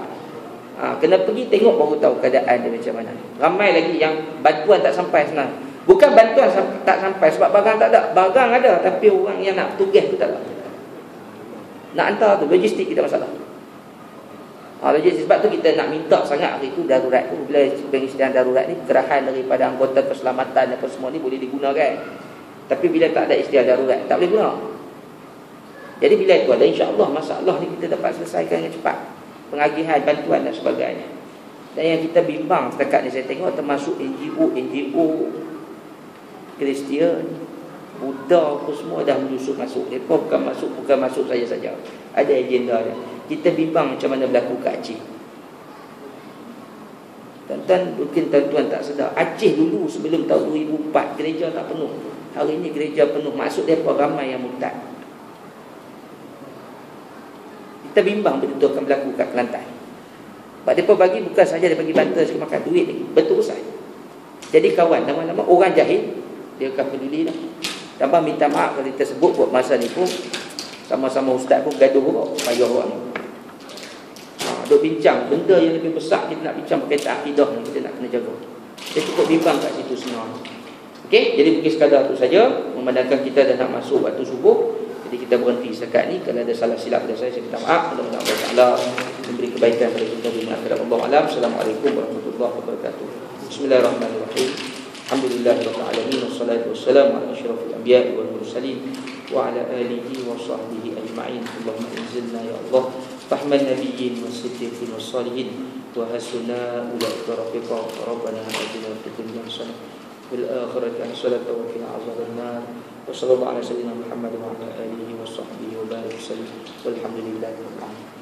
Kena pergi tengok baru tahu keadaan dia macam mana. Ramai lagi yang bantuan tak sampai sebenarnya. Bukan bantuan tak sampai sebab barang tak ada. Barang ada, tapi orang yang nak tugas tu tak ada. Nak hantar tu, logistik kita masalah. Logistik, sebab tu kita nak minta sangat hari tu darurat tu. Bila pengisian darurat ni, kerahan daripada anggota keselamatan apa semua ni boleh digunakan. Tapi bila tak ada istilah darurat, tak boleh guna. Jadi bila itu ada, insya-Allah masalah ni kita dapat selesaikan dengan cepat. Pengagihan bantuan dan sebagainya. Dan yang kita bimbang setakat ni saya tengok, termasuk NGO Kristian, Buddha apa semua dah menyusup masuk. Mereka bukan masuk saya saja. Ada agenda dia. Kita bimbang macam mana berlaku kat Aceh. Tuan-tuan, mungkin tuan-tuan tak sedar, Aceh dulu sebelum tahun 2004 gereja tak penuh. Hari ini gereja penuh. Maksud mereka ramai yang murtad. Kita bimbang betul-betul akan berlaku kat Kelantan. Sebab mereka bagi bukan saja dia bagi bantuan sekali makan, duit lagi. Betul-betul. Jadi kawan, lama-lama orang jahil, dia akan peduli lah. Tambah minta maaf kalau kita sebut buat masa ni pun, sama-sama ustaz pun gaduh orang, payah orang ni. Duk bincang benda yang lebih besar, kita nak bincang berkaitan akidah ni, kita nak kena jaga. Dia cukup bimbang kat situ semua. Okey, jadi mungkin sekadar itu saja. Memandangkan kita dah nak masuk waktu subuh, jadi kita berhenti setakat ni. Kalau ada salah silap dari saya minta maaf. Mudah-mudahan Allah Taala memberi kebaikan pada kita dunia akhirat. Allah alam. Assalamualaikum warahmatullahi wabarakatuh. Bismillahirrahmanirrahim. Alhamdulillahirabbil alamin wassalatu wassalamu ala asyrafil anbiya'i wal mursalin wa ala alihi wa sahbihi ajma'in. Allahumma inzilna ya Allah rahman nabiyyin wasiddiqin wassalihin wa hasuna ulaika rafiqa. Rabbana atina fid dunya hasanah wal akhirati hasanah wa qina azaban nar. Wa sallallahu ala sayyidina Muhammad wa ala alihi wa sahbihi wa barik wasallam. Walhamdulillahi rabbil alamin.